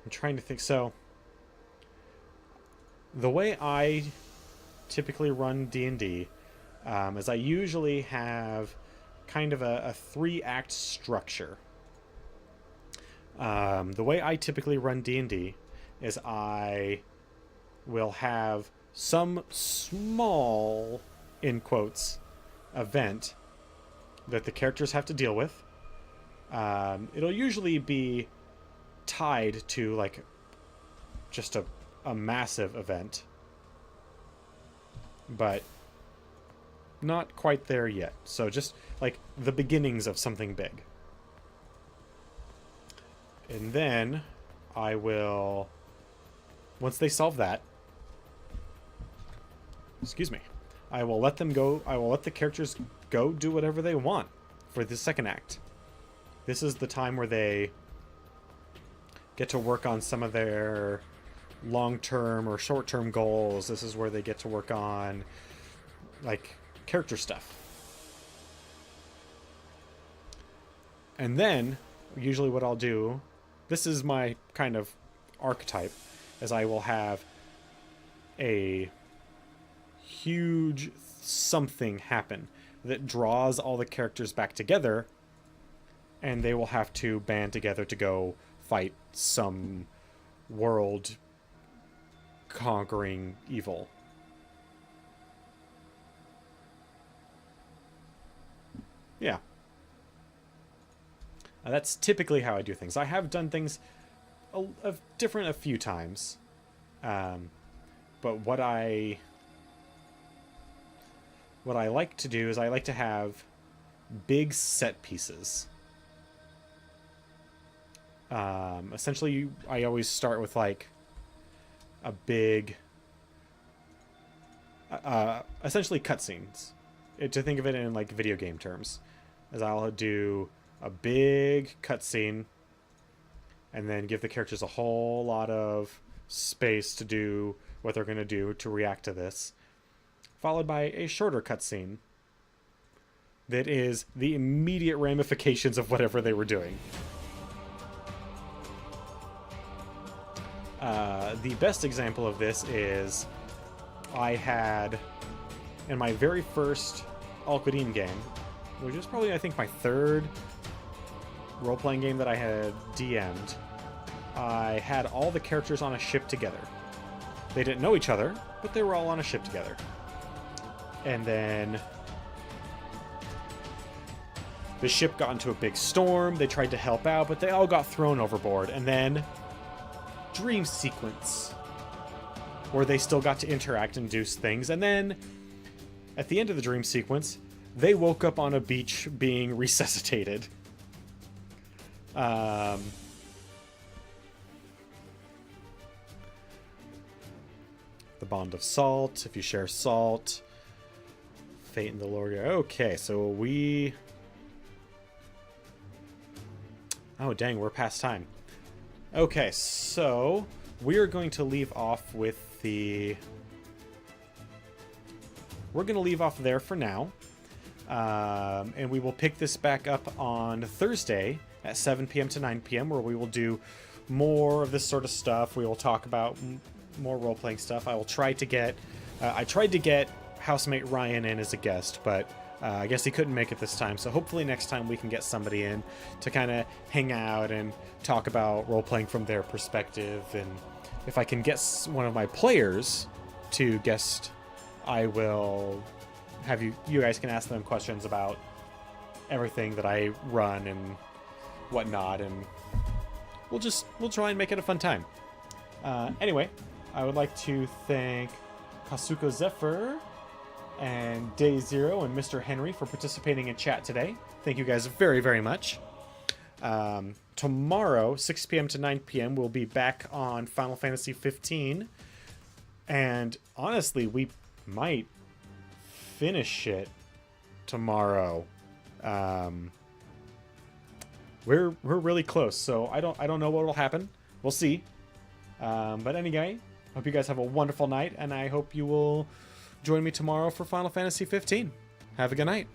I'm trying to think. So, the way I typically run D&D is I usually have kind of a 3-act structure. The way I typically run D&D is I will have some small, in quotes, event that the characters have to deal with. It'll usually be tied to, like, just a massive event, but not quite there yet. So just like the beginnings of something big. And then I will, once they solve that, excuse me, I will let them go. I will let the characters go do whatever they want for the second act. This is the time where they get to work on some of their long-term or short-term goals. This is where they get to work on, like, character stuff. And then, usually what I'll do, this is my kind of archetype, is I will have a huge something happen that draws all the characters back together, and they will have to band together to go fight some world conquering evil. Yeah. That's typically how I do things. I have done things different a few times. But what I like to do is I like to have big set pieces. Essentially, I always start with, like, a big, essentially cutscenes. To think of it in, like, video game terms, as I'll do a big cutscene, and then give the characters a whole lot of space to do what they're going to do to react to this, followed by a shorter cutscene that is the immediate ramifications of whatever they were doing. The best example of this is I had, in my very first Al-Qadim game, which was probably, I think, my third role-playing game that I had DM'd, I had all the characters on a ship together. They didn't know each other, but they were all on a ship together. And then the ship got into a big storm. They tried to help out, but they all got thrown overboard. And then dream sequence where they still got to interact and do things. And then at the end of the dream sequence, they woke up on a beach being resuscitated. The bond of salt, if you share salt. Fate in the Lord. Okay, so we... Oh, dang, we're past time. Okay, so we are going to leave off with the... We're going to leave off there for now. And we will pick this back up on Thursday at 7 p.m. to 9 p.m. where we will do more of this sort of stuff. We will talk about more role-playing stuff. I will try to get... I tried to get housemate Ryan in as a guest, but I guess he couldn't make it this time. So hopefully next time we can get somebody in to kind of hang out and talk about role-playing from their perspective. And if I can get one of my players to guest, I will have you guys can ask them questions about everything that I run and whatnot, and we'll try and make it a fun time. Anyway, I would like to thank Kasuko Zephyr and Day Zero and Mr. Henry for participating in chat today. Thank you guys very, very much. Tomorrow, 6 p.m. to 9 p.m., we'll be back on Final Fantasy 15. And honestly, we might finish it tomorrow. We're really close, so I don't know what will happen. We'll see. But anyway, hope you guys have a wonderful night, and I hope you will join me tomorrow for Final Fantasy 15. Have a good night.